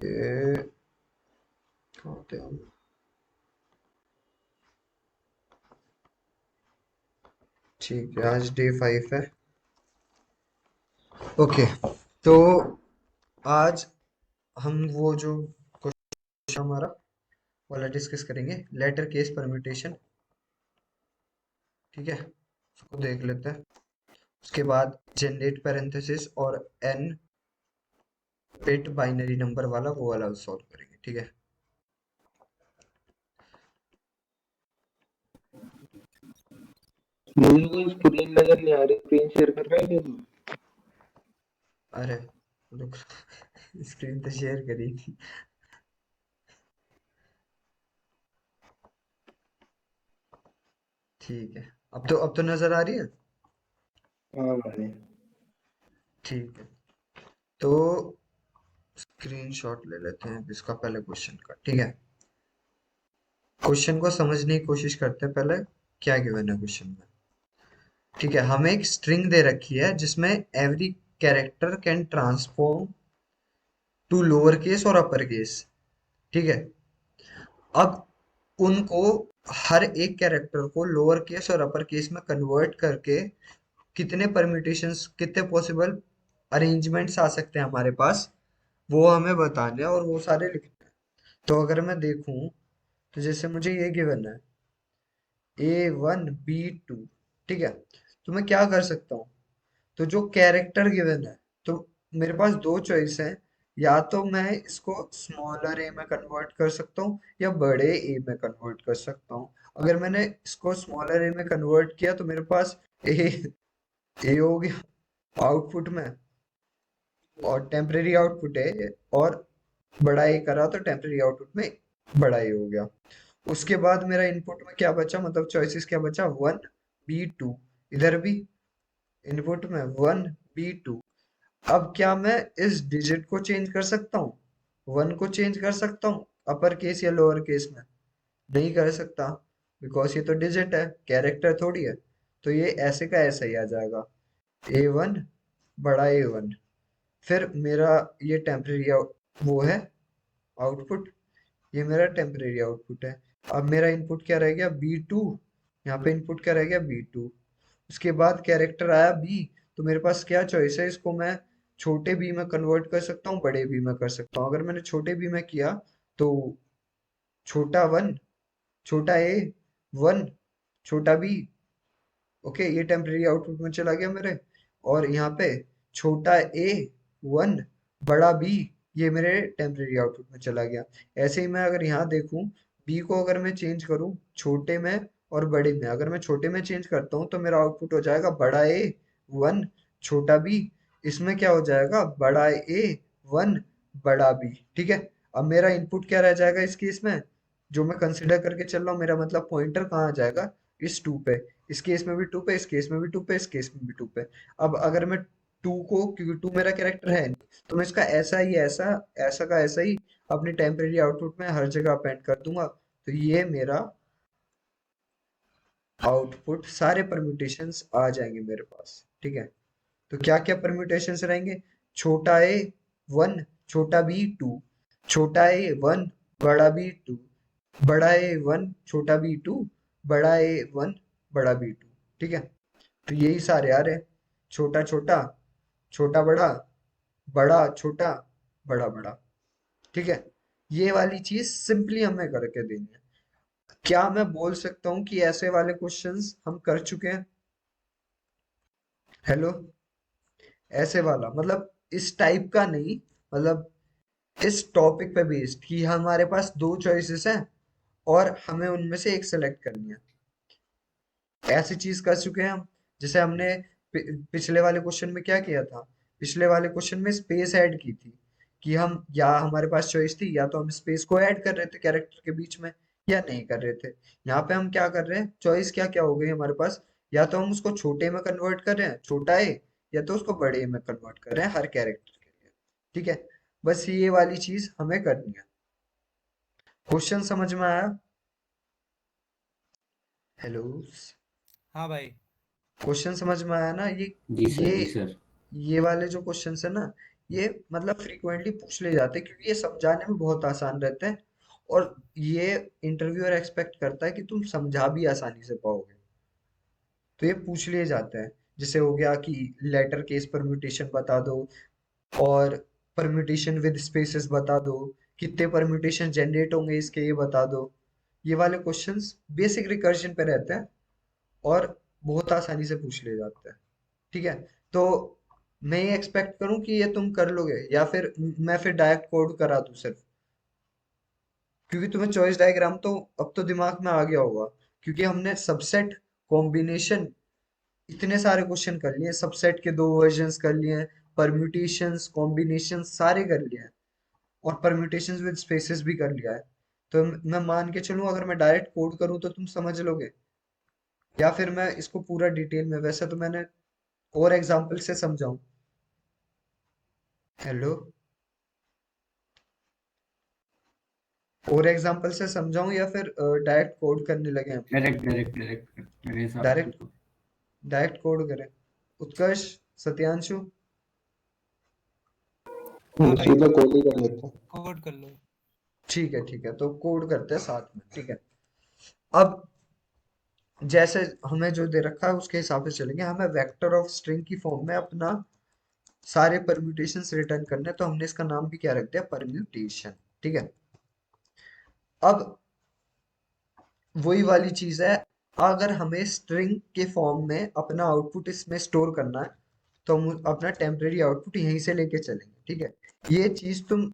ये कहाँ थे हम? ठीक है, आज डे 5 है। ओके, तो आज हम वो जो क्वेश्चन हमारा वाला डिस्कस करेंगे, लेटर केस परम्यूटेशन। ठीक है, उसको देख लेते हैं। उसके बाद जनरेट पैरेंथेसिस और एन बिट बाइनरी नंबर वाला वो वाला सॉल्व करेंगे। ठीक है, मुझे कोई स्क्रीन नजर नहीं आ रही। स्क्रीन शेयर कर रहा है क्या तू? अरे रुक, स्क्रीन तो शेयर करी थी। ठीक है, अब तो नजर आ रही है। हाँ भाई। ठीक है, तो स्क्रीनशॉट ले लेते हैं इसका पहले क्वेश्चन का। ठीक है, क्वेश्चन को समझने की कोशिश करते हैं पहले। क्या गिवन है क्वेश्चन में? ठीक है, हमें एक स्ट्रिंग दे रखी है जिसमें every character can transform to lower case और अपर केस। ठीक है, अब उनको हर एक कैरेक्टर को लोअर केस और अपर केस में कन्वर्ट करके कितने परम्यूटेशंस, कितने पॉसिबल अरेंजमेंट्स आ सकते हैं हमारे पास, वो हमें बताने हैं और वो सारे लिखने हैं। तो अगर मैं देखूं, तो जैसे मुझे ये गिवन है A1B2। ठीक है, तो मैं क्या कर सकता हूँ? तो जो कैरेक्टर गिवन है, तो मेरे पास दो चॉइस है। या तो मैं इसको स्मॉलर ए में कन्वर्ट कर सकता हूँ या बड़े ए में कन्वर्ट कर सकता हूँ। अगर मैंने इसको स्मॉलर ए में कन्वर्ट किया तो मेरे पास ए ए हो गया आउटपुट में, और टेम्परेरी आउटपुट है। और बड़ा ए करा तो टेम्परेरी आउटपुट में बड़ा ए हो गया। उसके बाद मेरा इनपुट में क्या बचा, मतलब चॉइसेस क्या बचा? 1B2। इधर भी इनपुट में 1B2। अब क्या मैं इस डिजिट को चेंज कर सकता हूँ? 1 को चेंज कर सकता हूँ अपर केस या लोअर केस में? नहीं कर सकता, बिकॉज ये तो डिजिट है, कैरेक्टर थोड़ी है। तो ये ऐसे का ऐसा ही आ जाएगा, A1 बड़ा A1। फिर मेरा ये टेम्परेरी वो है आउटपुट, ये मेरा टेम्परेरी आउटपुट है। अब मेरा इनपुट क्या रह गया? B2। यहाँ पे इनपुट क्या रह गया? B2। उसके बाद कैरेक्टर आया बी। तो मेरे पास क्या चॉइस है? इसको मैं छोटे बी में कन्वर्ट कर सकता हूँ, बड़े बी में कर सकता हूँ। अगर मैंने छोटे बी में किया तो छोटा वन, छोटा ए वन, छोटा बी। ओके, ये टेम्परेरी आउटपुट में चला गया मेरे। और यहाँ पे छोटा ए वन, बड़ा बी, ये मेरे टेम्परेरी आउटपुट में चला गया। ऐसे ही मैं अगर यहाँ देखूँ, बी को अगर मैं चेंज करूँ छोटे में और बड़े में, अगर मैं छोटे में चेंज करता हूँ तो मेरा आउटपुट हो जाएगा बड़ा ए वन, छोटा बी। इसमें क्या हो जाएगा? बड़ा ए वन, बड़ा बी। ठीक है, अब मेरा इनपुट क्या रह जाएगा इस केस में? जो मैं कंसिडर करके चल रहा हूँ, मेरा मतलब पॉइंटर कहाँ आ जाएगा? इस टू पे। इस केस में भी टू पे, इस केस में भी टू पे, इस केस में भी टू पे। अब अगर मैं टू को, क्योंकि टू मेरा कैरेक्टर है नहीं, तो मैं इसका ऐसा ही ऐसा, ऐसा का ऐसा ही अपने टेम्परेरी आउटपुट में हर जगह अपेंड कर दूंगा। तो ये मेरा आउटपुट, सारे परम्यूटेशंस आ जाएंगे मेरे पास। ठीक है, तो क्या क्या परम्यूटेशंस रहेंगे? छोटा ए वन, छोटा बी टू, छोटा ए वन, बड़ा बी टू, बड़ा ए वन, छोटा बी टू, बड़ा ए वन, बड़ा बी टू। ठीक है, तो यही सारे आ रहे हैं। छोटा छोटा, छोटा बड़ा, बड़ा छोटा, बड़ा बड़ा। ठीक है, ये वाली चीज सिंपली हमें करके देनी है। क्या मैं बोल सकता हूँ कि ऐसे वाले क्वेश्चंस हम कर चुके हैं? हेलो, ऐसे वाला मतलब इस टाइप का नहीं, मतलब इस टॉपिक पे बेस्ड कि हमारे पास दो चॉइसेस हैं और हमें उनमें से एक सेलेक्ट करनी है। ऐसी चीज कर चुके हैं हम। जैसे हमने पिछले वाले क्वेश्चन में क्या किया था? पिछले वाले क्वेश्चन में स्पेस ऐड की थी, कि हम, या हमारे पास चॉइस थी, या तो हम स्पेस को ऐड कर रहे थे कैरेक्टर के बीच में या नहीं कर रहे थे। यहाँ पे हम क्या कर रहे हैं? चॉइस क्या क्या हो गई हमारे पास? या तो हम उसको छोटे में कन्वर्ट कर रहे हैं, छोटा ए, या तो उसको बड़े में कन्वर्ट कर रहे हैं हर कैरेक्टर के लिए। ठीक है, बस ये वाली चीज हमें करनी है। क्वेश्चन समझ में आया? हेलो, हाँ भाई। क्वेश्चन समझ में आया ना? जी सर, ये जी सर। ये वाले जो क्वेश्चन है ना, ये मतलब फ्रीक्वेंटली पूछ ले जाते हैं क्योंकि ये समझाने में बहुत आसान रहते हैं, और ये इंटरव्यूअर एक्सपेक्ट करता है कि तुम समझा भी आसानी से पाओगे, तो ये पूछ लिए जाते हैं। जैसे हो गया कि लेटर केस परम्यूटेशन बता दो, और परम्यूटेशन विद स्पेसेस बता दो, कितने परम्यूटेशन जनरेट होंगे इसके ये बता दो। ये वाले क्वेश्चंस बेसिक रिकर्जन पे रहते हैं और बहुत आसानी से पूछ लिए जाते हैं। ठीक है, तो मैं ये एक्सपेक्ट करूं कि ये तुम कर लोगे, या फिर मैं फिर डायरेक्ट कोड करा दूं सिर्फ, क्योंकि तुम्हें चॉइस डायग्राम तो अब तो दिमाग में आ गया होगा, क्योंकि हमने सबसेट, कॉम्बिनेशन, इतने सारे क्वेश्चन कर लिए, सबसेट के दो वर्जन्स कर लिए हैं, परम्यूटेशंस कॉम्बिनेशंस सारे कर लिए हैं, और परम्यूटेशंस विद स्पेसेस भी कर लिया है। तो मैं मान के चलूं अगर मैं डायरेक्ट कोड करूं तो तुम समझ लोगे, या फिर मैं इसको पूरा डिटेल में, वैसे तो मैंने और एग्जांपल से समझाऊं। हेलो, और एग्जांपल से समझाऊं या फिर डायरेक्ट कोड करने लगे हम? डायरेक्ट डायरेक्ट डायरेक्ट मेरे हिसाब से डायरेक्ट, तो। डायरेक्ट कोड करें। उत्कर्ष, सत्यांशु, हाँ भाई, सीधा कॉल ही कर लेते हैं। कोड कर लो। ठीक है ठीक है, तो कोड करते हैं साथ में, ठीक है। अब जैसे हमें जो दे रखा है उसके हिसाब से चलेंगे। हमें वेक्टर ऑफ स्ट्रिंग की फॉर्म में अपना सारे परम्यूटेशंस रिटर्न करने हैं, तो हमने इसका नाम भी क्या रख दिया, परम्यूटेशन। ठीक है, अब वही वाली चीज है, अगर हमें स्ट्रिंग के फॉर्म में अपना आउटपुट इसमें स्टोर करना है तो हम अपना टेम्परेरी आउटपुट यहीं से लेके चलेंगे। ठीक है, ये चीज तुम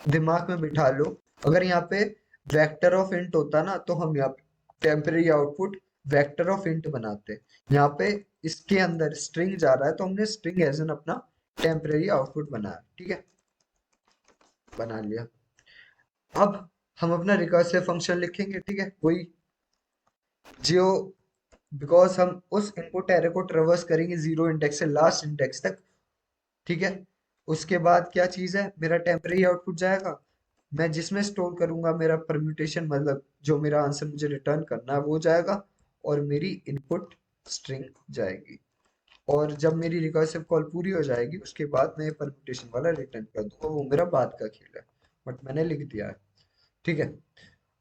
दिमाग में बिठा लो। अगर यहाँ पे वेक्टर ऑफ इंट होता ना तो हम यहाँ पे temporary output vector of int बनाते। यहाँ पे इसके अंदर स्ट्रिंग जा रहा है तो हमने स्ट्रिंग एज एन अपना टेम्परेरी आउटपुट बनाया। ठीक है, बना लिया। अब हम अपना रिकर्सिव फंक्शन लिखेंगे। ठीक है, वही जो, बिकॉज हम उस इनपुट एरे को ट्रेवर्स करेंगे जीरो इंडेक्स से लास्ट इंडेक्स तक। ठीक है, उसके बाद क्या चीज है, मेरा टेम्परेरी आउटपुट जाएगा, मैं जिसमें स्टोर करूंगा मेरा परम्यूटेशन, मतलब जो मेरा आंसर मुझे रिटर्न करना है वो जाएगा, और मेरी इनपुट स्ट्रिंग जाएगी। और जब मेरी रिकर्सिव कॉल पूरी हो जाएगी उसके बाद मैं परम्यूटेशन वाला रिटर्न कर दूंगा, वो मेरा बाद का खेल है, बट मैंने लिख दिया है। ठीक है,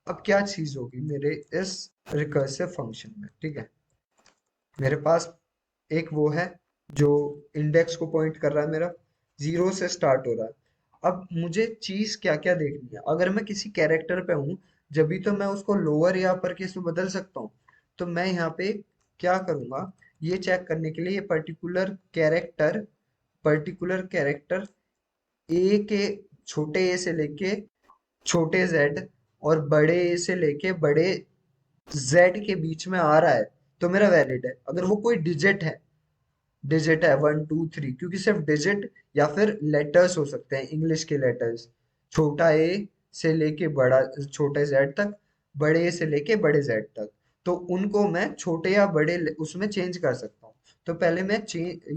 अब क्या चीज होगी मेरे इस रिकर्सिव फंक्शन में। ठीक है, मेरे पास एक वो है जो इंडेक्स को पॉइंट कर रहा है, मेरा जीरो से स्टार्ट हो रहा है। अब मुझे चीज क्या क्या देखनी है, अगर मैं किसी कैरेक्टर पे हूँ जब भी तो मैं उसको लोअर या अपर केस में बदल सकता हूँ। तो मैं यहाँ पे क्या करूंगा, ये चेक करने के लिए ये पर्टिकुलर कैरेक्टर ए के, छोटे ए से लेके छोटे जेड, और बड़े ए से लेके बड़े जेड के बीच में आ रहा है तो मेरा वैलिड है। अगर वो कोई डिजिट है 1 2 3, क्योंकि सिर्फ डिजिट या फिर लेटर्स हो सकते हैं, इंग्लिश के लेटर्स, छोटा ए से लेके बड़ा, छोटे जेड तक, बड़े ए से लेके बड़े जेड तक, तो उनको मैं छोटे या बड़े उसमें चेंज कर सकता हूँ। तो पहले मैं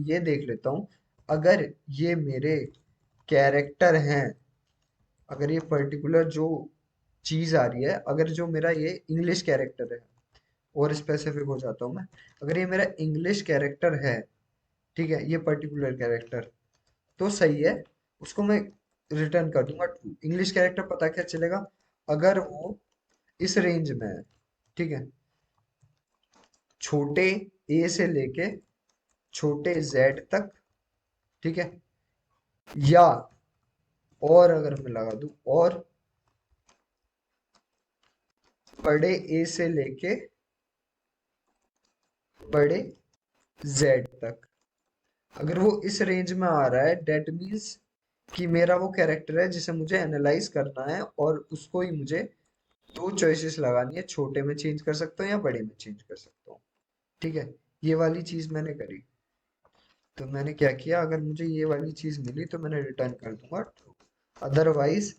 ये देख लेता हूँ, अगर ये मेरे कैरेक्टर हैं, अगर ये पर्टिकुलर जो चीज आ रही है, अगर जो मेरा ये इंग्लिश कैरेक्टर है, और स्पेसिफिक हो जाता हूँ मैं, अगर ये मेरा इंग्लिश कैरेक्टर है, ठीक है, ये पर्टिकुलर कैरेक्टर, तो सही है, उसको मैं रिटर्न कर दूंगा ट्रू। इंग्लिश कैरेक्टर पता क्या चलेगा, अगर वो इस रेंज में है, ठीक है, छोटे ए से लेके छोटे जेड तक, ठीक है, या, और अगर मैं लगा दूं, और बड़े ए से लेके बड़े जेड तक, अगर वो इस रेंज में आ रहा है डेट मीन्स कि मेरा वो कैरेक्टर है जिसे मुझे एनालाइज करना है, और उसको ही मुझे दो चॉइसेस लगानी है, छोटे में चेंज कर सकता हूँ या बड़े में चेंज कर सकता हूँ। ठीक है, ये वाली चीज मैंने करी। तो मैंने क्या किया, अगर मुझे ये वाली चीज मिली तो मैंने रिटर्न कर दूंगा ट्रू, अदरवाइज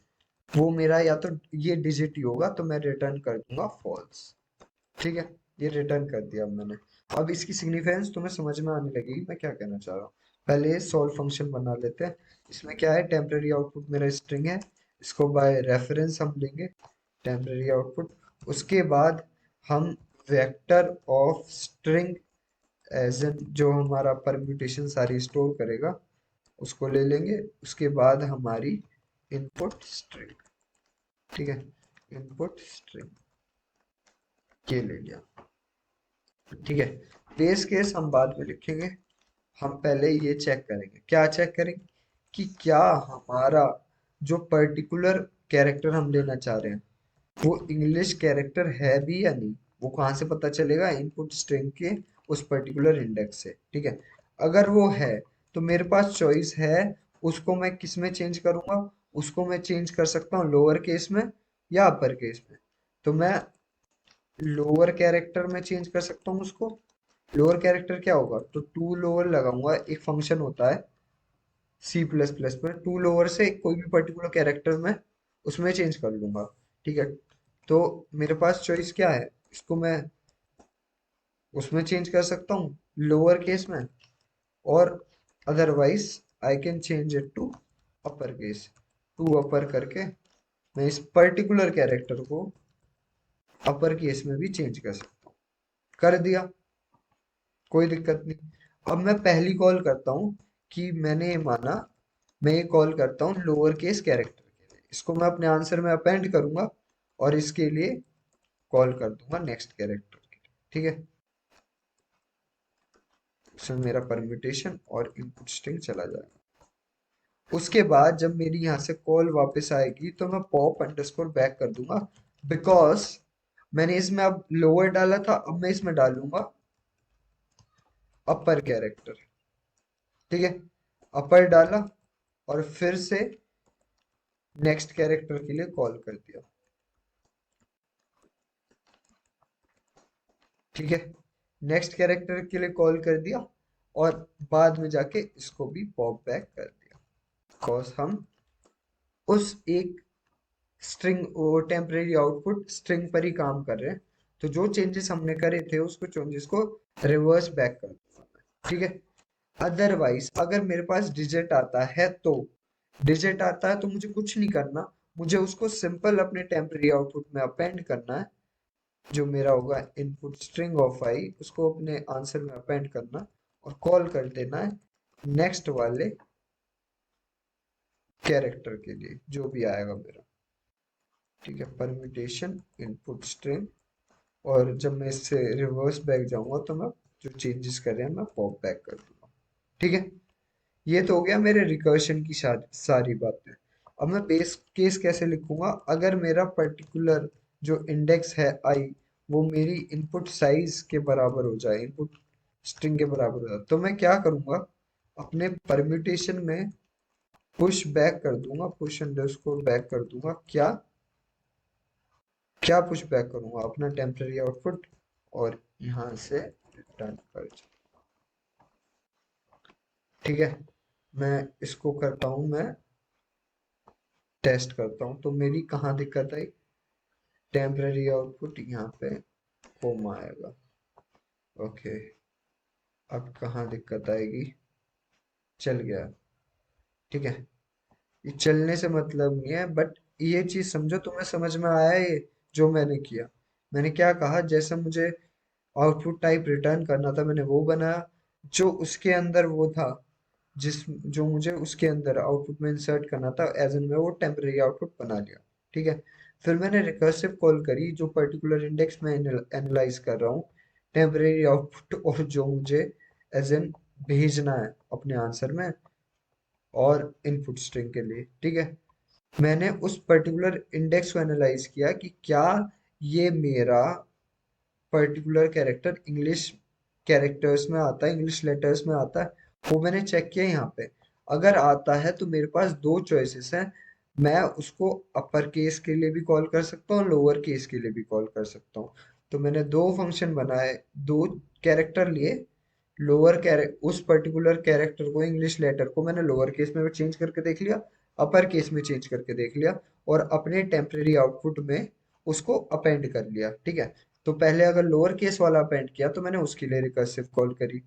वो मेरा या तो ये डिजिट ही होगा तो मैं रिटर्न कर दूंगा फॉल्स। ठीक है, ये रिटर्न कर दिया अब मैंने। अब इसकी सिग्निफिकेंस तुम्हें समझ में आने लगेगी मैं क्या कहना चाह रहा हूँ। पहले सॉल्व फंक्शन बना लेते हैं। इसमें क्या है, टेम्पररी आउटपुट मेरा स्ट्रिंग है, इसको बाय रेफरेंस हम लेंगे टेम्पररी आउटपुट। उसके बाद हम vector of string as n जो हमारा परम्यूटेशन सारी स्टोर करेगा, उसको ले लेंगे। उसके बाद हमारी इनपुट स्ट्रिंग, ठीक है, इनपुट स्ट्रिंग ये ले लिया, ठीक है। बेस केस हम बाद में लिखेंगे, हम पहले ये चेक करेंगे। क्या चेक करेंगे कि क्या हमारा जो पर्टिकुलर कैरेक्टर हम लेना चाह रहे हैं वो इंग्लिश कैरेक्टर है भी या नहीं। वो कहाँ से पता चलेगा? इनपुट स्ट्रिंग के उस पर्टिकुलर इंडेक्स से, ठीक है। अगर वो है तो मेरे पास चॉइस है, उसको मैं किस में चेंज करूंगा? उसको मैं चेंज कर सकता हूँ लोअर केस में या अपर केस में। तो मैं लोअर कैरेक्टर में चेंज कर सकता हूँ उसको। लोअर कैरेक्टर क्या होगा? तो टू लोअर लगाऊंगा, एक फंक्शन होता है सी प्लस प्लस में, टू लोअर से कोई भी पर्टिकुलर कैरेक्टर में उसमें चेंज कर लूंगा, ठीक है। तो मेरे पास चॉइस क्या है? इसको मैं उसमें चेंज कर सकता हूँ लोअर केस में, और otherwise I can change it to upper case. To upper करके मैं इस पर्टिकुलर कैरेक्टर को अपर केस में भी चेंज कर सकता हूँ। कर दिया, कोई दिक्कत नहीं। अब मैं पहली कॉल करता हूँ कि मैंने ये माना, मैं ये कॉल करता हूँ लोअर केस कैरेक्टर के लिए, इसको मैं अपने आंसर में अपेंड करूंगा और इसके लिए कॉल कर दूंगा नेक्स्ट कैरेक्टर के लिए, ठीक है। उसमें मेरा परम्यूटेशन और इनपुट स्ट्रिंग चला जाएगा। उसके बाद जब मेरी यहाँ से कॉल वापस आएगी तो मैं पॉप अंडरस्कोर बैक कर दूंगा, बिकॉज मैंने इसमें अब लोअर डाला था, अब मैं इसमें डालूंगा अपर कैरेक्टर, ठीक है। अपर डाला और फिर से नेक्स्ट कैरेक्टर के लिए कॉल कर दिया, ठीक है। नेक्स्ट कैरेक्टर के लिए कॉल कर दिया और बाद में जाके इसको भी पॉप बैक कर दिया, बिकॉज हम उस एक स्ट्रिंग टेम्परेरी आउटपुट स्ट्रिंग पर ही काम कर रहे हैं। तो जो चेंजेस हमने करे थे उसको चेंजेस को रिवर्स बैक कर दूंगा मैं, ठीक है। अदरवाइज अगर मेरे पास डिजिट आता है तो, डिजिट आता है तो मुझे कुछ नहीं करना, मुझे उसको सिंपल अपने टेम्परेरी आउटपुट में अपेंड करना है। जो मेरा होगा इनपुट स्ट्रिंग ऑफ आई, उसको अपने आंसर में अपेंड करना और कॉल कर देना है नेक्स्ट वाले कैरेक्टर के लिए जो भी आएगा मेरा, ठीक है। परम्यूटेशन इनपुट स्ट्रिंग, और जब मैं इससे रिवर्स बैक जाऊंगा तो मैं जो चेंजेस कर रहे हैं मैं पॉप बैक कर दूंगा, ठीक है। ये तो हो गया मेरे रिकर्शन की सारी बातें। अब मैं बेस केस कैसे लिखूंगा? अगर मेरा पर्टिकुलर जो इंडेक्स है आई वो मेरी इनपुट साइज के बराबर हो जाए, इनपुट स्ट्रिंग के बराबर हो जाए, तो मैं क्या करूंगा? अपने परम्यूटेशन में पुश बैक कर दूंगा, पुश अंडरस्कोर बैक कर दूंगा। क्या क्या पुश बैक करूंगा? अपना टेम्पररी आउटपुट, और यहाँ से रिटर्न कर, ठीक है। मैं इसको करता हूँ, मैं टेस्ट करता हूँ तो मेरी कहाँ दिक्कत आई? टेम्पररी आउटपुट यहाँ पे कोमा आएगा, ओके। अब कहाँ दिक्कत आएगी? चल गया, ठीक है। ये चलने से मतलब नहीं है, बट ये चीज समझो, तुम्हें समझ में आया ये जो मैंने किया? मैंने क्या कहा? जैसे मुझे आउटपुट टाइप रिटर्न करना था मैंने वो बनाया, जो उसके अंदर वो था, जिस जो मुझे उसके अंदर आउटपुट में इंसर्ट करना था एज एन, मैं वो टेम्परेरी आउटपुट बना लिया, ठीक है। फिर मैंने रिकर्सिव कॉल करी जो पर्टिकुलर इंडेक्स में एनालाइज कर रहा हूँ, टेम्परेरी आउटपुट, और जो मुझे एज एन भेजना है अपने आंसर में और इनपुट स्ट्रिंग के लिए, ठीक है। मैंने उस पर्टिकुलर इंडेक्स को एनालाइज किया कि क्या ये मेरा पर्टिकुलर कैरेक्टर इंग्लिश कैरेक्टर्स में आता है, इंग्लिश लेटर्स में आता है। वो मैंने चेक किया यहाँ पे। अगर आता है तो मेरे पास दो चॉइसेस हैं, मैं उसको अपर केस के लिए भी कॉल कर सकता हूँ, लोअर केस के लिए भी कॉल कर सकता हूँ। तो मैंने दो फंक्शन बनाए, दो कैरेक्टर लिए। लोअर कैरे उस पर्टिकुलर कैरेक्टर को, इंग्लिश लेटर को मैंने लोअर केस में चेंज करके देख लिया, अपर केस में चेंज करके देख लिया, और अपने टेम्परेरी आउटपुट में उसको अपेंड कर लिया, ठीक है। तो पहले अगर लोअर केस वाला अपेंड किया तो मैंने उसके लिए रिकर्सिव कॉल करी,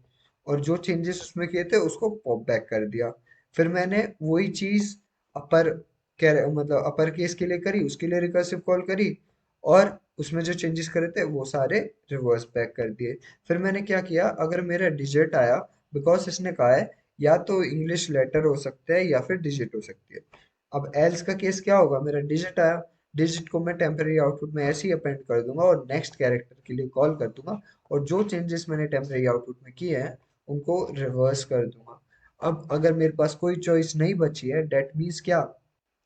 और जो चेंजेस उसमें किए थे उसको पॉप बैक कर दिया। फिर मैंने वही चीज अपर मतलब अपर केस के लिए करी, उसके लिए रिकर्सिव कॉल करी, और उसमें जो चेंजेस करे थे वो सारे रिवर्स बैक कर दिए। फिर मैंने क्या किया? अगर मेरा डिजिट आया, बिकॉज इसने कहा है या तो इंग्लिश लेटर हो सकता है या फिर डिजिट हो सकती है। अब एल्स का केस क्या होगा, मेरा डिजिट आया, डिजिट को मैं टेम्पररी आउटपुट में ऐसे ही अपेंड कर दूंगा और नेक्स्ट कैरेक्टर के लिए कॉल कर दूंगा, और जो चेंजेस मैंने टेम्पररी आउटपुट में किए हैं उनको रिवर्स कर दूंगा। अब अगर मेरे पास कोई चॉइस नहीं बची है, डेट मीन्स क्या,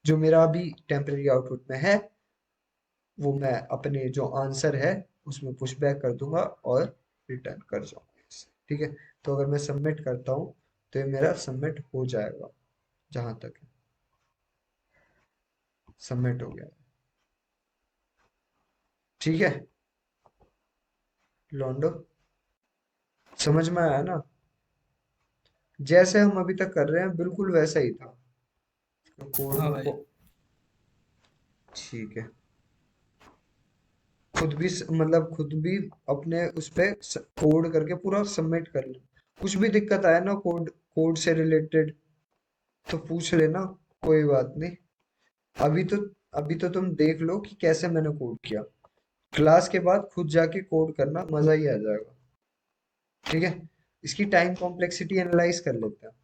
जो मेरा अभी टेम्पररी आउटपुट में है वो मैं अपने जो आंसर है उसमें पुश बैक कर दूंगा और रिटर्न कर जाऊंगा इसे। ठीक है, तो अगर मैं सबमिट करता हूँ तो ये मेरा सबमिट हो जाएगा, जहां तक है सबमिट हो गया। ठीक है लॉन्डो, समझ में आया ना? जैसे हम अभी तक कर रहे हैं बिल्कुल वैसा ही था, हाँ कोड भाई। को। ठीक है, खुद भी मतलब खुद भी अपने उस पे कोड करके पूरा सबमिट कर ले। कुछ भी दिक्कत आए ना कोड कोड से रिलेटेड तो पूछ लेना, कोई बात नहीं। अभी तो अभी तो तुम देख लो कि कैसे मैंने कोड किया, क्लास के बाद खुद जाके कोड करना, मजा ही आ जाएगा। ठीक है, इसकी टाइम कॉम्प्लेक्सिटी एनालाइज कर लेते हैं।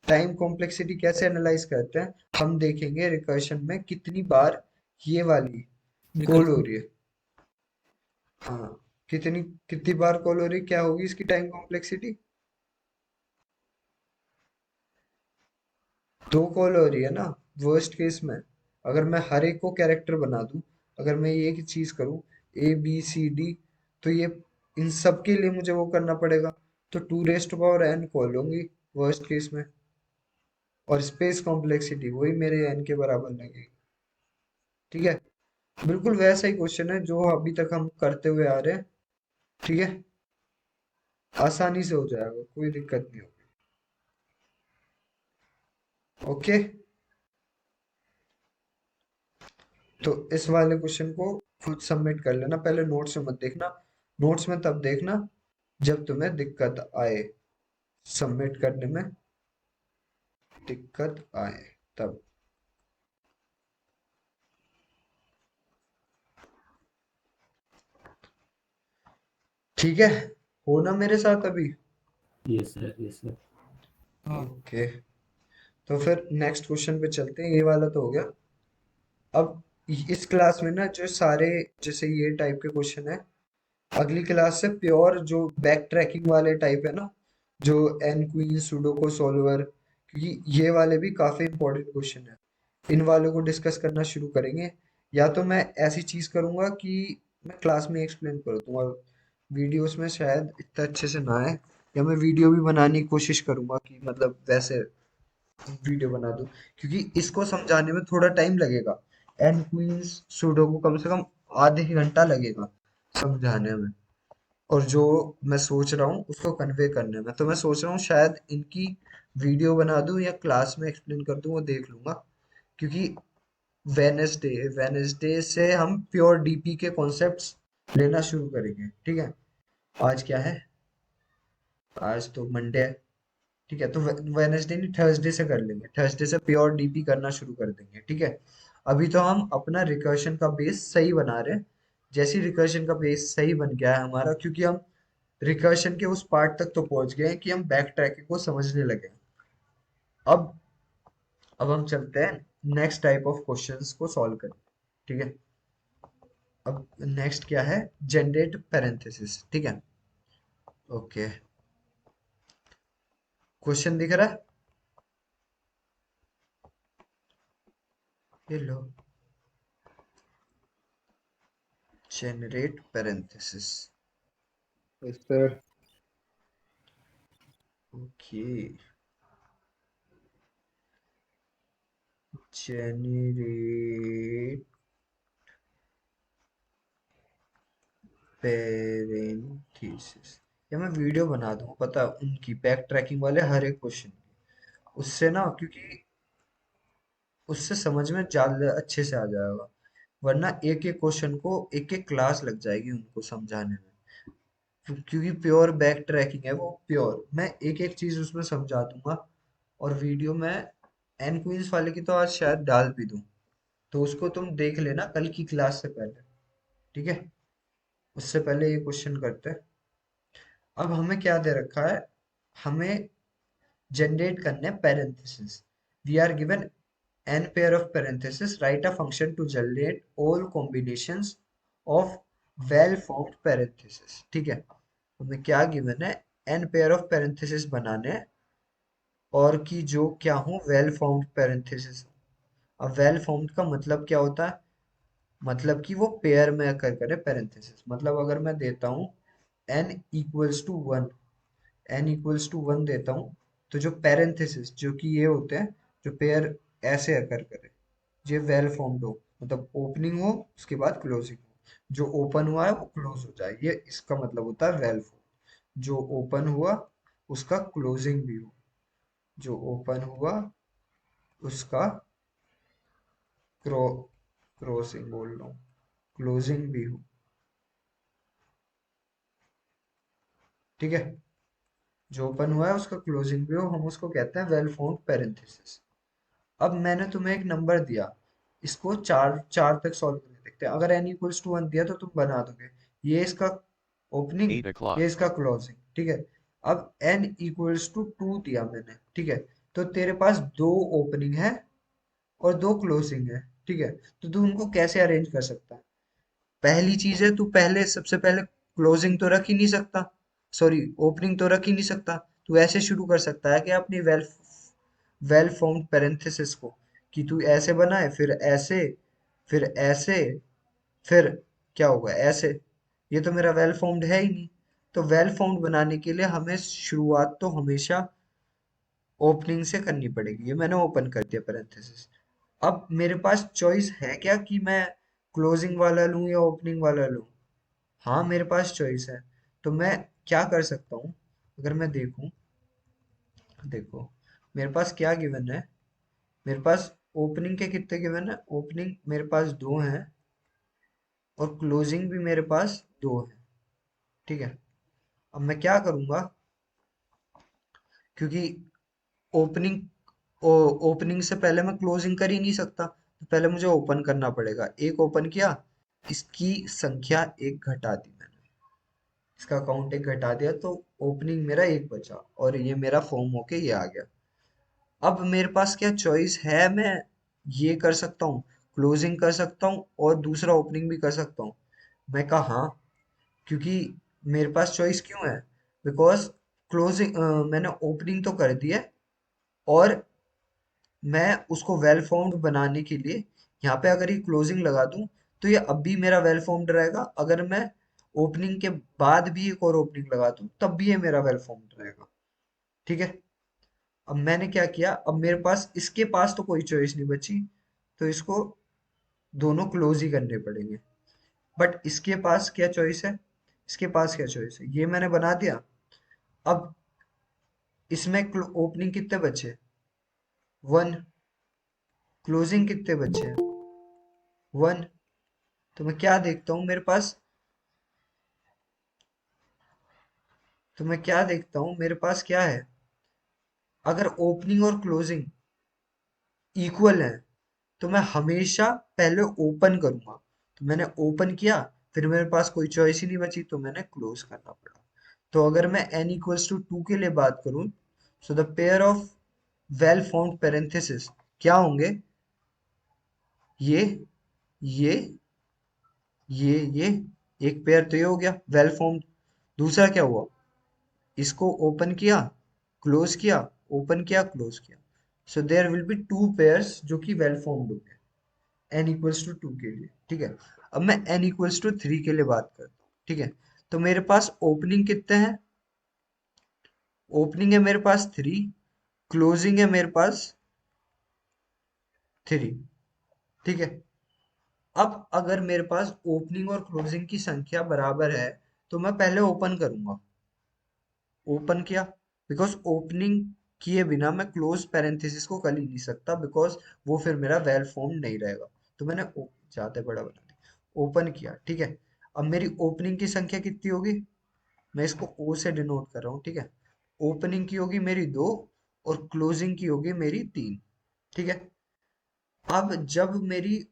टाइम कॉम्प्लेक्सिटी कैसे एनालाइज करते हैं, हम देखेंगे रिकर्शन में कितनी बार ये वाली कॉल हो रिकर्शन। रही है। हाँ, कितनी कितनी बार कॉल हो रही है, क्या होगी इसकी टाइम कॉम्प्लेक्सिटी। दो कॉल हो रही है ना, वर्स्ट केस में अगर मैं हर एक को कैरेक्टर बना दूं, अगर मैं ये की चीज करूं ABCD, तो ये इन सब के लिए मुझे वो करना पड़ेगा, तो 2n कॉल होंगी वर्स्ट केस में, और स्पेस कॉम्प्लेक्सिटी वही मेरे n के बराबर लगेगी। ठीक है, बिल्कुल वैसा ही क्वेश्चन है जो अभी तक हम करते हुए आ रहे हैं। ठीक है, आसानी से हो जाएगा, कोई दिक्कत नहीं होगी। ओके, तो इस वाले क्वेश्चन को खुद सबमिट कर लेना, पहले नोट्स में मत देखना, नोट्स में तब देखना जब तुम्हें दिक्कत आए, सबमिट करने में दिक्कत आए तब। ठीक है, हो ना मेरे साथ अभी? Yes sir, yes sir. हाँ। ओके, तो फिर नेक्स्ट क्वेश्चन पे चलते हैं, ये वाला तो हो गया। अब इस क्लास में ना जो सारे जैसे ये टाइप के क्वेश्चन है, अगली क्लास से प्योर जो बैक ट्रैकिंग वाले टाइप है ना, जो एन क्वीन सुडोको सॉल्वर, क्योंकि ये वाले भी काफी इंपॉर्टेंट क्वेश्चन है, इन वालों को डिस्कस करना शुरू करेंगे। या तो मैं ऐसी चीज करूंगा कि मैं क्लास में एक्सप्लेन कर दूंगा, वीडियोस में शायद इतना अच्छे से ना आए, या मैं वीडियो भी बनाने की कोशिश करूंगा कि मतलब वैसे वीडियो बना दूं, क्योंकि इसको समझाने में थोड़ा टाइम लगेगा। एन क्वींस सुडोकू कम से कम आधे ही घंटा लगेगा समझाने में, और जो मैं सोच रहा हूँ उसको कन्वे करने में, तो मैं सोच रहा हूँ शायद इनकी वीडियो बना दूं या क्लास में एक्सप्लेन कर दूं, वो देख लूंगा। क्योंकि वेनेसडे वेनेसडे से हम प्योर डीपी के कॉन्सेप्ट्स लेना शुरू करेंगे। ठीक है, आज क्या है, आज तो मंडे है। ठीक है, तो वेनेसडे नहीं थर्सडे से कर लेंगे, थर्सडे से प्योर डीपी करना शुरू कर देंगे। ठीक है, अभी तो हम अपना रिकर्शन का बेस सही बना रहे हैं। जैसे रिकर्शन का बेस सही बन गया है हमारा, क्योंकि हम रिकर्शन के उस पार्ट तक तो पहुंच गए हैं कि हम बैक ट्रैकिंग को समझने लगे हैं। अब अब हम चलते हैं नेक्स्ट टाइप ऑफ क्वेश्चंस को सॉल्व करने। ठीक है, अब नेक्स्ट क्या है, जनरेट पैरेंथेसिस। ठीक है, ओके, क्वेश्चन दिख रहा है, ये लो, generate parenthesis. Yes sir. Okay, generate parenthesis, या मैं वीडियो बना दूँ पता है, उनकी बैक ट्रैकिंग वाले हर एक क्वेश्चन की, उससे ना, क्योंकि उससे समझ में ज्यादा अच्छे से आ जाएगा, वरना एक एक क्वेश्चन को एक एक क्लास लग जाएगी उनको समझाने में। क्योंकि प्योर बैक ट्रैकिंग है वो, प्योर मैं एक एक चीज उसमें समझा दूंगा, और वीडियो में एन क्वींस वाले की तो आज शायद डाल भी दूं, तो उसको तुम देख लेना कल की क्लास से पहले। ठीक है, उससे पहले ये क्वेश्चन करते हैं। अब हमें क्या दे रखा है, हमें जनरेट करने parenthesis. We are given n pair of parentheses, write a function to generate all combinations of well formed parentheses। ठीक है, हमें क्या गिवन है, n pair of parentheses बनाने हैं और कि जो क्या हो वेल फॉर्म्ड पैरेंथेसिस। अब वेल फॉर्म्ड का मतलब क्या होता है, मतलब कि वो पेयर में अकर करे पैरेंथेसिस। मतलब अगर मैं देता हूँ n equals to one, n equals to one देता हूँ, तो जो पैरेंथेसिस जो कि ये होते हैं, जो पेयर ऐसे अकर करे, ये वेल फॉर्म्ड हो, मतलब ओपनिंग हो उसके बाद क्लोजिंग हो, जो ओपन हुआ है वो क्लोज हो जाए, ये इसका मतलब होता है वेल फॉर्म्ड। जो ओपन हुआ उसका क्लोजिंग भी हो, जो ओपन हुआ उसका क्रो क्रॉसिंग बोल रहा हूँ, क्लोजिंग भी हो। ठीक है, जो ओपन हुआ है उसका क्लोजिंग भी हो, हम उसको कहते हैं वेल फाउंड पैरेंथेसिस। अब मैंने तुम्हें एक नंबर दिया, इसको चार चार तक सॉल्व करके देखते हैं। अगर n इक्वल्स टू वन दिया तो तुम बना दोगे, ये इसका ओपनिंग, 8 o'clock. ये इसका क्लोजिंग। ठीक है, अब n इक्वल्स टू टू दिया मैंने, ठीक है, तो तेरे पास दो ओपनिंग है और दो क्लोजिंग है। ठीक है, तो तू उनको कैसे अरेंज कर सकता है। पहली चीज है, तू पहले सबसे पहले क्लोजिंग तो रख ही नहीं सकता, सॉरी ओपनिंग तो रख ही नहीं सकता। तू ऐसे शुरू कर सकता है कि अपनी वेल वेल फॉर्म्ड पैरेंथेसिस को, कि तू ऐसे बनाए, फिर ऐसे, फिर ऐसे, फिर क्या होगा ऐसे। ये तो मेरा वेल फॉर्म्ड है ही नहीं। तो वेल फॉर्म्ड बनाने के लिए हमें शुरुआत तो हमेशा ओपनिंग से करनी पड़ेगी। ये मैंने ओपन कर दिया पैरेंथेसिस। अब मेरे पास चॉइस है क्या कि मैं क्लोजिंग वाला लूं या ओपनिंग वाला लूं। हाँ मेरे पास चॉइस है। तो मैं क्या कर सकता हूँ, अगर मैं देखूं, देखो मेरे पास क्या गिवन है, मेरे पास ओपनिंग के कितने गिवन है, ओपनिंग मेरे पास दो हैं और क्लोजिंग भी मेरे पास दो है। ठीक है, अब मैं क्या करूंगा, क्योंकि ओपनिंग ओपनिंग से पहले मैं क्लोजिंग कर ही नहीं सकता, तो पहले मुझे ओपन करना पड़ेगा। एक ओपन किया, इसकी संख्या एक घटा दी मैंने, इसका काउंट एक घटा दिया, तो ओपनिंग मेरा एक बचा और ये मेरा फॉर्म होके ये आ गया। अब मेरे पास क्या चॉइस है, मैं ये कर सकता हूँ, क्लोजिंग कर सकता हूँ और दूसरा ओपनिंग भी कर सकता हूँ। मैं कहा हाँ, क्योंकि मेरे पास चॉइस क्यों है, बिकॉज क्लोजिंग मैंने ओपनिंग तो कर दी है और मैं उसको वेल फॉर्म्ड बनाने के लिए यहाँ पे अगर ये क्लोजिंग लगा दूं तो ये अब भी मेरा वेल फॉर्म्ड रहेगा। अगर मैं ओपनिंग के बाद भी एक और ओपनिंग लगा दूं तब भी ये मेरा वेल फॉर्म्ड रहेगा। ठीक है, अब मैंने क्या किया, अब मेरे पास इसके पास तो कोई चॉइस नहीं बची, तो इसको दोनों क्लोज ही करने पड़ेंगे। बट इसके पास क्या चॉइस है, इसके पास क्या चॉइस है, ये मैंने बना दिया। अब इसमें ओपनिंग कितने बचे, वन, क्लोजिंग कितने बचे, वन। तो मैं क्या देखता हूँ मेरे पास, तो मैं क्या देखता हूँ मेरे पास क्या है, अगर ओपनिंग और क्लोजिंग इक्वल है तो मैं हमेशा पहले ओपन करूंगा। तो मैंने ओपन किया, फिर मेरे पास कोई चॉइस ही नहीं बची तो मैंने क्लोज करना पड़ा। तो अगर मैं n इक्वल्स टू टू के लिए बात करूं, so the pair of well found parenthesis क्या होंगे, ये ये ये एक पेयर तो ये हो गया वेल फाउंड। दूसरा क्या हुआ, इसको ओपन किया, क्लोज किया, ओपन किया, क्लोज किया, so there will be two pairs जो कि वेल फॉर्म्ड हो गए n इक्वल्स टू टू के लिए। ठीक है, अब मैं n इक्वल्स टू थ्री के लिए बात करता हूँ। ठीक है, तो मेरे पास ओपनिंग कितने हैं, ओपनिंग है मेरे पास थ्री, क्लोजिंग है मेरे पास थ्री। ठीक है, अब अगर मेरे पास ओपनिंग और क्लोजिंग की संख्या बराबर है तो मैं पहले ओपन करूंगा, ओपन किया, बिकॉज ओपनिंग किए बिना मैं क्लोज पैरेंथेसिस को कर ही नहीं सकता, बिकॉज वो फिर मेरा वेल फॉर्म नहीं रहेगा। तो मैंने जाते बड़ा बना दिया, ओपन किया। ठीक है, अब मेरी ओपनिंग की संख्या कितनी होगी, मैं इसको ओ से डिनोट कर रहा हूँ। ठीक है, ओपनिंग की होगी मेरी दो और क्लोजिंग की होगी मेरी तीन। ठीक है, अब जब मेरी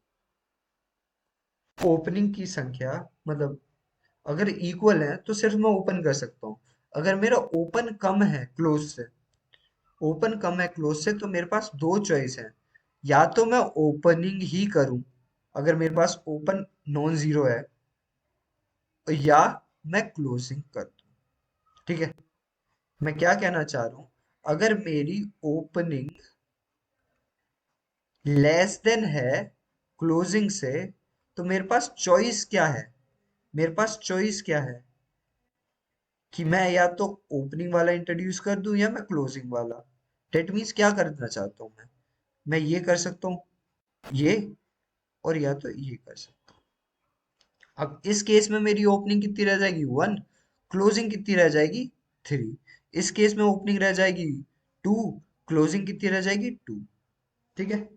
ओपनिंग की संख्या, मतलब अगर इक्वल है तो सिर्फ मैं ओपन कर सकता हूँ। अगर मेरा ओपन कम है क्लोज से, ओपन कम है क्लोज से, तो मेरे पास दो चॉइस है। या तो मैं ओपनिंग ही करूं अगर मेरे पास ओपन नॉन जीरो है, या मैं क्लोजिंग कर दूं। ठीक है, मैं क्या कहना चाह रहा हूं, अगर मेरी ओपनिंग लेस देन है क्लोजिंग से, तो मेरे पास चॉइस क्या है, मेरे पास चॉइस क्या है कि मैं या तो ओपनिंग वाला इंट्रोड्यूस कर दूं या मैं क्लोजिंग वाला। डेट मीन्स क्या करना चाहता हूं मैं ये कर सकता हूँ, ये, और या तो ये कर सकता हूँ। अब इस केस में मेरी ओपनिंग कितनी रह जाएगी, वन, क्लोजिंग कितनी रह जाएगी, थ्री। इस केस में ओपनिंग रह जाएगी टू, क्लोजिंग कितनी रह जाएगी, टू। ठीक है,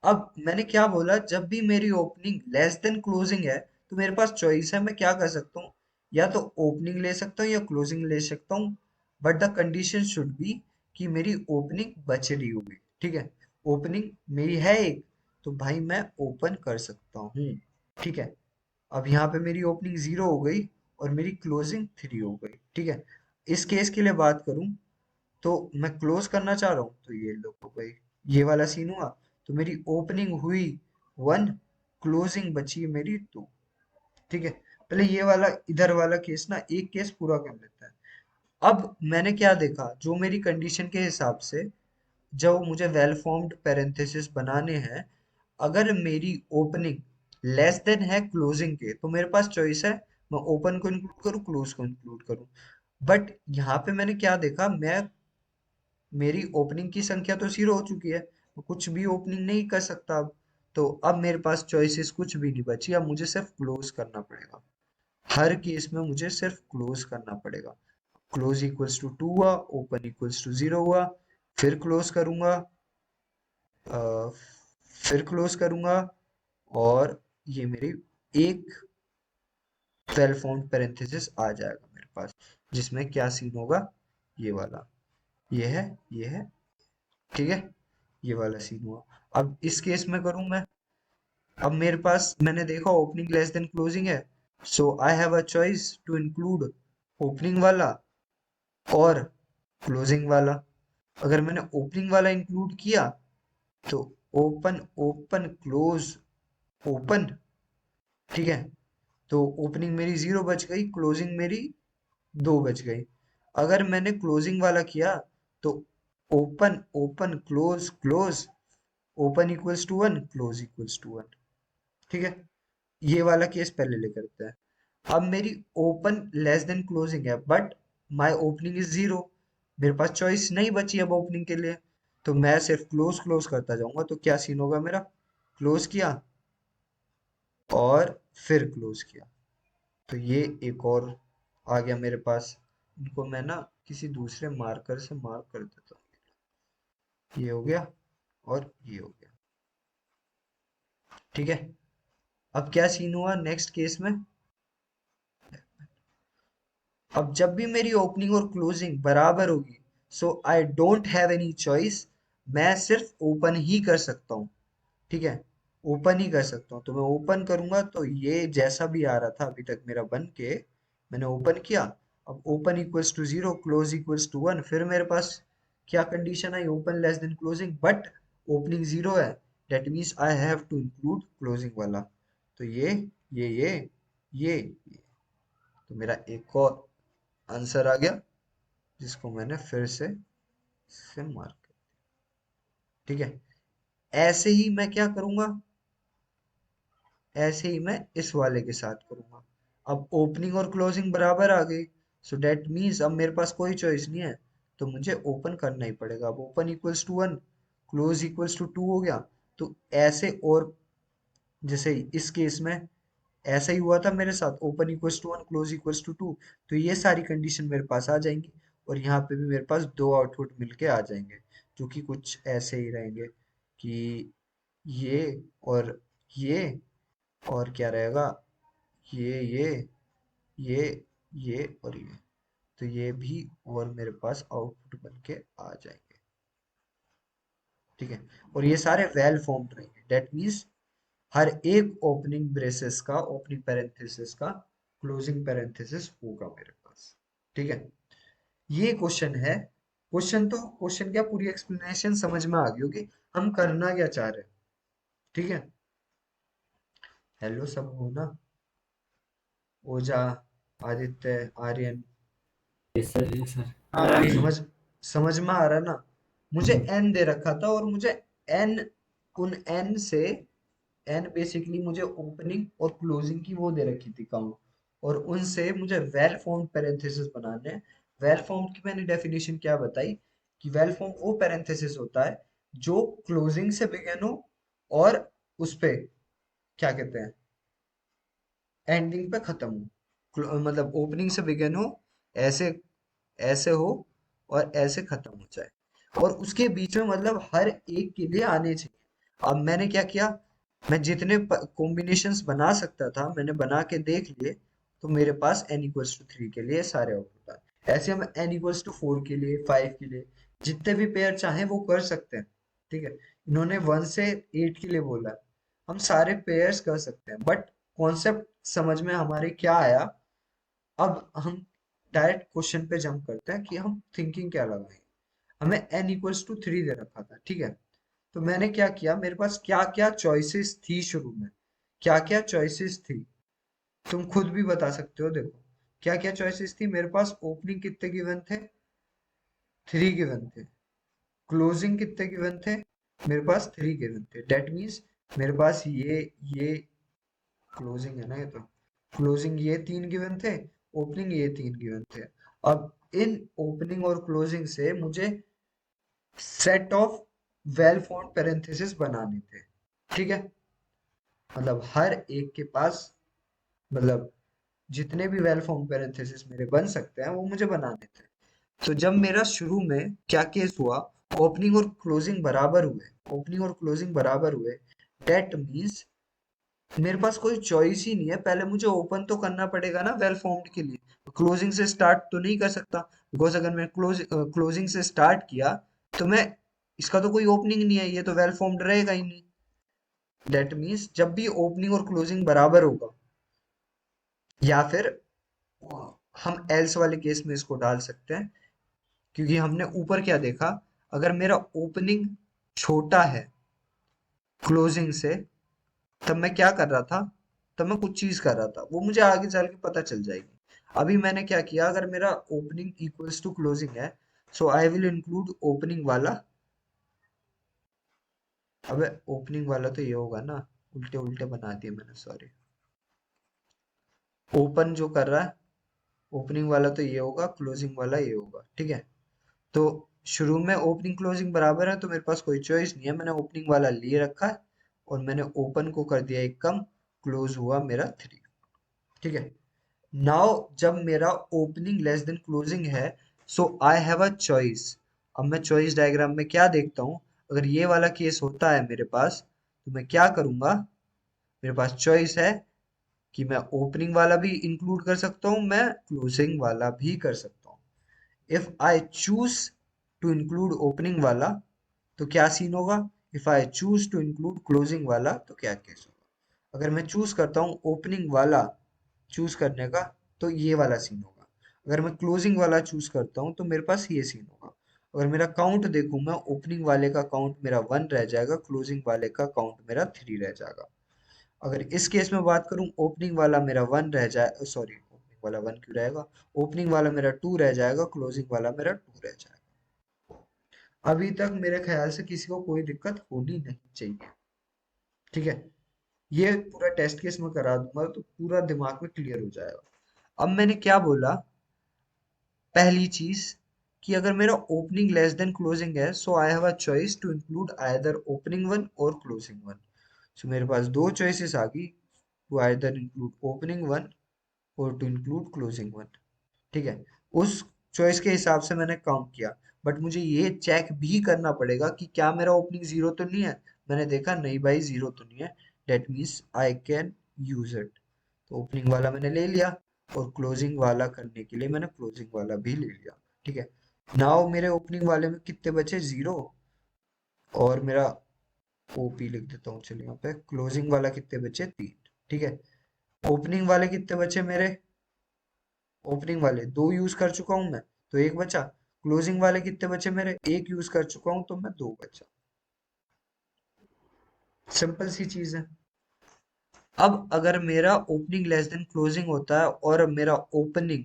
अब मैंने क्या बोला, जब भी मेरी ओपनिंग लेस देन क्लोजिंग है, तो मेरे पास चॉइस है, मैं क्या कर सकता हूँ, या तो ओपनिंग ले सकता हूँ या क्लोजिंग ले सकता हूँ, but the condition should be कि मेरी ओपनिंग बच रही होगी। ठीक है, ओपनिंग मेरी है एक, तो भाई मैं ओपन कर सकता हूँ। ठीक है, अब यहाँ पे मेरी ओपनिंग जीरो हो गई और मेरी क्लोजिंग थ्री हो गई। ठीक है, इस केस के लिए बात करूं तो मैं क्लोज करना चाह रहा हूँ, तो ये लो हो गई, ये वाला सीन हुआ, तो मेरी ओपनिंग हुई वन, क्लोजिंग बची मेरी टू। ठीक है, पहले ये वाला इधर वाला केस ना एक केस पूरा कर लेता है। अब मैंने क्या देखा, जो मेरी कंडीशन के हिसाब से जो मुझे वेल फॉर्म्ड पैरेंथेसिस बनाने हैं, अगर मेरी ओपनिंग लेस देन है क्लोजिंग के, तो मेरे पास चॉइस है, मैं ओपन को इंक्लूड करूँ, क्लोज को इंक्लूड करूँ। बट यहाँ पे मैंने क्या देखा, मैं मेरी ओपनिंग की संख्या तो जीरो हो चुकी है, मैं कुछ भी ओपनिंग नहीं कर सकता अब। तो अब मेरे पास चॉइसेस कुछ भी नहीं बची, अब मुझे सिर्फ क्लोज करना पड़ेगा। हर केस में मुझे सिर्फ क्लोज करना पड़ेगा। क्लोज इक्वल्स टू टू हुआ, ओपन इक्वल्स टू जीरो हुआ, फिर क्लोज करूंगा, अ, फिर क्लोज करूंगा, और ये मेरी एक वेल फॉर्म्ड पैरेंथेसिस आ जाएगा मेरे पास, जिसमें क्या सीन होगा, ये वाला, ये है, ये है। ठीक है, ये वाला सीन हुआ। अब इस केस में करूं मैं, अब मेरे पास मैंने देखा ओपनिंग लेस देन क्लोजिंग है, so I have a choice to include opening वाला और क्लोजिंग वाला। अगर मैंने ओपनिंग वाला इंक्लूड किया, तो ओपन ओपन क्लोज ओपन। ठीक है, तो ओपनिंग मेरी जीरो बच गई, क्लोजिंग मेरी दो बच गई। अगर मैंने क्लोजिंग वाला किया, तो open open close close, open equals to one, close equals to one. ठीक है, ये वाला केस पहले ले करते हैं। अब मेरी ओपन लेस देन क्लोजिंग है, but my opening is zero, मेरे पास चॉइस नहीं बची अब ओपनिंग के लिए, तो मैं सिर्फ क्लोज क्लोज करता जाऊंगा। तो क्या सीन होगा मेरा, क्लोज किया और फिर क्लोज किया, तो ये एक और आ गया मेरे पास। इनको मैं ना किसी दूसरे मार्कर से मार्क कर देता हूँ, ये हो गया और ये हो गया। ठीक है, अब क्या सीन हुआ नेक्स्ट केस में, अब जब भी मेरी ओपनिंग और क्लोजिंग बराबर होगी, so I don't have any choice, मैं सिर्फ ओपन ही कर सकता हूँ। ठीक है, ओपन ही कर सकता हूँ, तो मैं ओपन करूंगा, तो ये जैसा भी आ रहा था अभी तक मेरा बन के, मैंने ओपन किया। अब open equals to zero, close equals to one, फिर मेरे पास क्या कंडीशन आई, open less than closing, but opening zero है, that means I have to include closing वाला। तो ये, तो मेरा एक और आंसर आ गया, जिसको मैंने फिर से मार्क कर। ठीक है, ऐसे ही मैं क्या करूंगा, ऐसे ही मैं इस वाले के साथ करूंगा। अब ओपनिंग और क्लोजिंग बराबर आ गई, सो डेट मीन्स अब मेरे पास कोई चॉइस नहीं है, तो मुझे ओपन करना ही पड़ेगा। अब open equals to one, close equals to two हो गया। तो ऐसे, और जैसे इस केस में ऐसा ही हुआ था मेरे साथ, open equals to one, close equals to two, तो ये सारी कंडीशन मेरे पास आ जाएंगी, और यहाँ पे भी मेरे पास दो आउटपुट मिलके आ जाएंगे, जो कि कुछ ऐसे ही रहेंगे कि ये और ये, और क्या रहेगा, ये ये ये और ये, तो ये भी और मेरे पास आउटपुट बन के आ जाएंगे। ठीक है, और ये सारे वेल फॉर्म्ड रहेंगे, डेट मीन्स हर एक ओपनिंग ब्रेसेस का, ओपनिंग पैरेंथेसिस का क्लोजिंग पैरेंथेसिस होगा मेरे पास। ठीक है, ये क्वेश्चन है क्वेश्चन क्या पूरी एक्सप्लेनेशन समझ में आ गई होगी हम करना क्या चाह रहे हैं। ठीक है। हेलो सब हो ना, Ojha, Aditya, Aryan, yes sir, yes sir. समझ समझ में आ रहा है ना। मुझे एन दे रखा था और मुझे एन, उन एन से, एन बेसिकली मुझे ओपनिंग और क्लोजिंग की वो दे रखी थी काउंट, और उनसे मुझे वेल फॉर्म्ड पैरेंथेसिस बनाने हैं। वेल फॉर्म्ड की मैंने डेफिनेशन क्या बताई कि वेल फॉर्म वो पैरेंथेसिस होता है जो क्लोजिंग से बिगिन हो और उस पे क्या कहते हैं एंडिंग पे खत्म हो। मतलब ओपनिंग से बिगिन हो, ऐसे ऐसे हो और ऐसे खत्म हो जाए, और उसके बीच में मतलब हर एक के लिए आने चाहिए। अब मैंने क्या किया, मैं जितने कॉम्बिनेशंस बना सकता था मैंने बना के देख लिए, तो मेरे पास n इक्वल्स टू 3 के लिए सारे आउटपुट आए। ऐसे हम n इक्वल्स टू 4 के लिए, 5 के लिए, जितने भी पेयर चाहें वो कर सकते हैं। ठीक है। इन्होंने 1 से 8 के लिए बोला है, हम सारे पेयर्स कर सकते हैं, बट कॉन्सेप्ट समझ में हमारे क्या आया। अब हम डायरेक्ट क्वेश्चन पे जंप करते हैं कि हम थिंकिंग क्या लगाएं। हमें n इक्वल्स टू 3 दे रखा था। ठीक है। तो मैंने क्या किया, मेरे पास क्या क्या चॉइसेस थी शुरू में, क्या क्या चॉइसेस थी, तुम खुद भी बता सकते हो। देखो क्या क्या चॉइसेस थी मेरे पास। ओपनिंग कितने गिवन थे, 3 गिवन थे। क्लोजिंग कितने गिवन थे, मेरे पास 3 गिवन थे। डेट मीन्स मेरे पास ये क्लोजिंग है ना, ये तो क्लोजिंग ये 3 गिवन थे, ओपनिंग ये 3 गिवन थे। अब इन ओपनिंग और क्लोजिंग से मुझे set of well formed parenthesis बनाने थे। ठीक है। मतलब हर एक के पास, मतलब जितने भी वेल फॉर्म्ड पैरेंथेसिस मेरे बन सकते हैं वो मुझे बनाने थे। तो जब मेरा शुरू में क्या केस हुआ, ओपनिंग और क्लोजिंग बराबर हुए, ओपनिंग और क्लोजिंग बराबर हुए, डेट मीन्स मेरे पास कोई चॉइस ही नहीं है, पहले मुझे ओपन तो करना पड़ेगा ना वेल फॉर्म्ड के लिए। क्लोजिंग से स्टार्ट तो नहीं कर सकता, बिकॉज अगर मैं क्लोजिंग से स्टार्ट किया तो मैं, इसका तो कोई ओपनिंग नहीं है, ये तो वेल फॉर्म्ड रहेगा ही नहीं। दैट मीन्स जब भी ओपनिंग और क्लोजिंग बराबर होगा, या फिर हम एल्स वाले केस में इसको डाल सकते हैं, क्योंकि हमने ऊपर क्या देखा, अगर मेरा ओपनिंग छोटा है क्लोजिंग से, तब मैं क्या कर रहा था, तब मैं कुछ चीज कर रहा था, वो मुझे आगे चल के पता चल जाएगी। अभी मैंने क्या किया, अगर मेरा ओपनिंग इक्वल्स टू क्लोजिंग है, so I will include opening वाला। अबे ओपनिंग वाला तो ये होगा ना, उल्टे उल्टे बना दिए मैंने, सॉरी। ओपन जो कर रहा है, ओपनिंग वाला तो ये होगा, क्लोजिंग वाला ये होगा। ठीक है। तो शुरू में ओपनिंग क्लोजिंग बराबर है तो मेरे पास कोई चॉइस नहीं है, मैंने ओपनिंग वाला लिए रखा है और मैंने ओपन को कर दिया एक कम, क्लोज हुआ मेरा 3। ठीक है। नाउ जब मेरा ओपनिंग लेस देन क्लोजिंग है, so I have a choice. अब मैं चॉइस डायग्राम में क्या देखता हूँ, अगर ये वाला केस होता है मेरे पास, तो मैं क्या करूंगा, मेरे पास चॉइस है कि मैं ओपनिंग वाला भी इंक्लूड कर सकता हूँ, मैं क्लोजिंग वाला भी कर सकता हूँ। If I choose to include opening वाला तो क्या सीन होगा, if I choose to include closing वाला तो क्या केस होगा। अगर मैं चूज करता हूँ ओपनिंग वाला चूज करने का, तो ये वाला सीन होगा। अगर मैं क्लोजिंग वाला चूज करता हूँ तो मेरे पास ये सीन होगा। अगर मेरा काउंट देखूं मैं, ओपनिंग वाले का काउंट मेरा 1 रह जाएगा, क्लोजिंग वाले का काउंट मेरा 3 रह जाएगा। अगर इस केस में बात करूं, ओपनिंग वाला मेरा 1 रह जाए, सॉरी ओपनिंग वाला 1 क्यों रहेगा, ओपनिंग वाला मेरा 2 रह जाएगा, क्लोजिंग वाला मेरा 2 रह जाएगा। अभी तक मेरे ख्याल से किसी को कोई दिक्कत होनी नहीं चाहिए। ठीक है। ये पूरा टेस्ट केस में करा दूंगा तो पूरा दिमाग में क्लियर हो जाएगा। अब मैंने क्या बोला, पहली चीज कि अगर मेरा ओपनिंग लेस देन क्लोजिंग है, so I have a choice to include either opening one और क्लोजिंग वन। सो मेरे पास दो चॉइसेस आ गई, to either include opening one और टू इंक्लूड क्लोजिंग वन। ठीक है। उस चॉइस के हिसाब से मैंने काउंट किया, बट मुझे ये चेक भी करना पड़ेगा कि क्या मेरा ओपनिंग जीरो तो नहीं है। मैंने देखा नहीं भाई जीरो तो नहीं है, that means I can use it. तो ओपनिंग वाला मैंने ले लिया और क्लोजिंग वाला करने के लिए मैंने क्लोजिंग वाला भी ले लिया। ठीक है। नाउ मेरे ओपनिंग वाले में कितने बचे, जीरो, और मेरा ओपी लिख देता हूँ चलिए यहाँ पे, क्लोजिंग वाला कितने बचे, 3। ठीक है। ओपनिंग वाले कितने बचे मेरे, ओपनिंग वाले 2 यूज कर चुका हूं मैं, तो 1 बचा। क्लोजिंग वाले कितने बचे मेरे, एक यूज कर चुका हूं तो मैं दो बचा। सिंपल सी चीज है। अब अगर मेरा ओपनिंग लेस देन क्लोजिंग होता है और मेरा ओपनिंग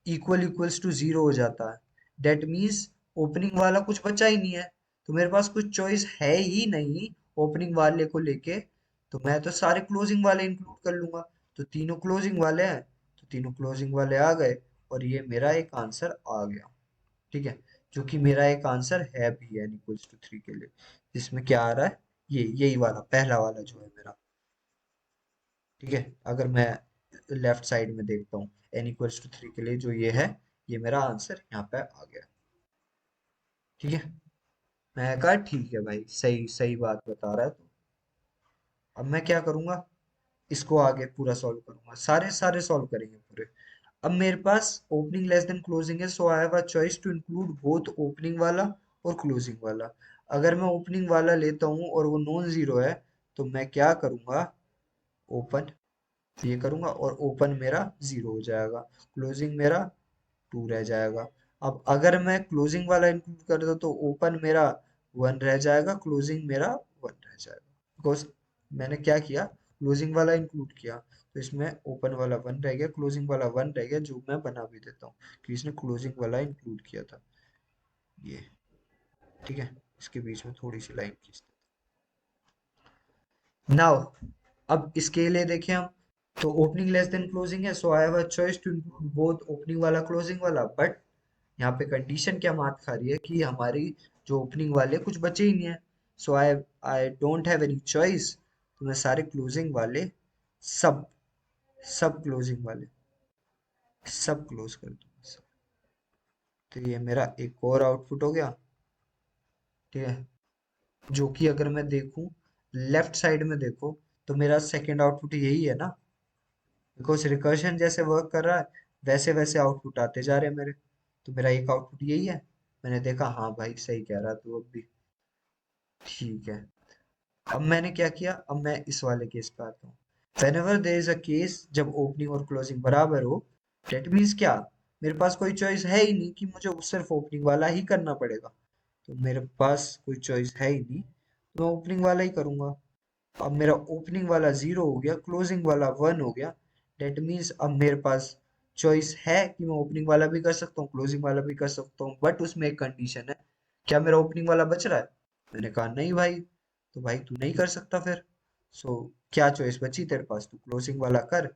इक्वल्स टू जीरो हो जाता है, डेट मीन्स ओपनिंग वाला कुछ बचा ही नहीं है, तो मेरे पास कुछ चॉइस है ही नहीं ओपनिंग वाले को लेके, तो मैं तो सारे क्लोजिंग वाले इंक्लूड कर लूंगा। तो तीनों क्लोजिंग वाले हैं, तो तीनों क्लोजिंग वाले आ गए, और ये मेरा एक आंसर आ गया। ठीक है, जो कि मेरा एक आंसर है भी एन इक्वल्स टू थ्री के लिए, जिसमें क्या आ रहा है, ये यही वाला पहला वाला जो है मेरा। ठीक है, अगर मैं लेफ्ट साइड में देखता हूँ एन इक्वल्स टू थ्री के लिए जो ये है, ये मेरा आंसर यहाँ पे आ गया। ठीक है, मैं कहा ठीक है भाई, सही सही बात बता रहा है तू। अब मैं क्या करूंगा, इसको आगे पूरा सॉल्व करूंगा, सारे सारे सॉल्व करेंगे पूरे। अब मेरे पास ओपनिंग लेस देन क्लोजिंग है, so I have a choice to include both opening वाला और क्लोजिंग वाला। अगर मैं ओपनिंग वाला लेता हूँ और वो नॉन जीरो है, तो मैं क्या करूंगा, ओपन ये करूंगा और ओपन मेरा जीरो हो जाएगा, क्लोजिंग मेरा टू रह जाएगा। अब अगर मैं क्लोजिंग वाला इंक्लूड कर दूं तो ओपन मेरा वन रह जाएगा, क्लोजिंग मेरा वन रह जाएगा, बिकॉज मैंने क्या किया, क्लोजिंग वाला इंक्लूड किया, तो इसमें ओपन वाला वन रह गया, क्लोजिंग वाला वन रह गया, जो मैं बना भी देता हूँ कि इसने क्लोजिंग वाला इंक्लूड किया था ये। ठीक है, इसके बीच में थोड़ी सी लाइन खींचते नाउ। अब इसके लिए देखें हम, तो ओपनिंग लेस देन क्लोजिंग है, so I have a choice to include both opening वाला क्लोजिंग वाला, बट यहाँ पे कंडीशन क्या मात खा रही है कि हमारी जो ओपनिंग वाले कुछ बचे ही नहीं है, so I I don't have any choice, तो मैं सारे क्लोजिंग वाले सब सब क्लोजिंग वाले सब क्लोज कर दूंगा सब। तो ये मेरा एक और आउटपुट हो गया। ठीक है, जो कि अगर मैं देखूं लेफ्ट साइड में देखो, तो मेरा सेकंड आउटपुट यही है ना, बिकॉज रिकर्शन जैसे वर्क कर रहा है वैसे वैसे आउटपुट आते जा रहे हैं मेरे, तो मेरा एक आउटपुट यही है। मैंने देखा हाँ भाई सही कह रहा तू अब भी। ठीक है, अब मैंने क्या किया, अब मैं इस वाले केस पे आता हूँ। whenever there is a case जब ओपनिंग और क्लोजिंग बराबर हो, डेट मीन्स क्या, मेरे पास कोई चॉइस है ही नहीं कि मुझे सिर्फ ओपनिंग वाला ही करना पड़ेगा, तो मेरे पास कोई चॉइस है ही नहीं, तो मैं ओपनिंग वाला ही करूंगा। अब मेरा ओपनिंग वाला जीरो हो गया, क्लोजिंग वाला वन हो गया, डेट मीन्स अब मेरे पास चॉइस है कि मैं ओपनिंग वाला भी कर सकता हूँ क्लोजिंग वाला भी कर सकता हूँ, बट उसमें एक कंडीशन है। क्या मेरा ओपनिंग वाला बच रहा है, मैंने कहा नहीं भाई, तो भाई तू नहीं कर सकता फिर। सो क्या चॉइस बची तेरे पास, तू क्लोजिंग वाला कर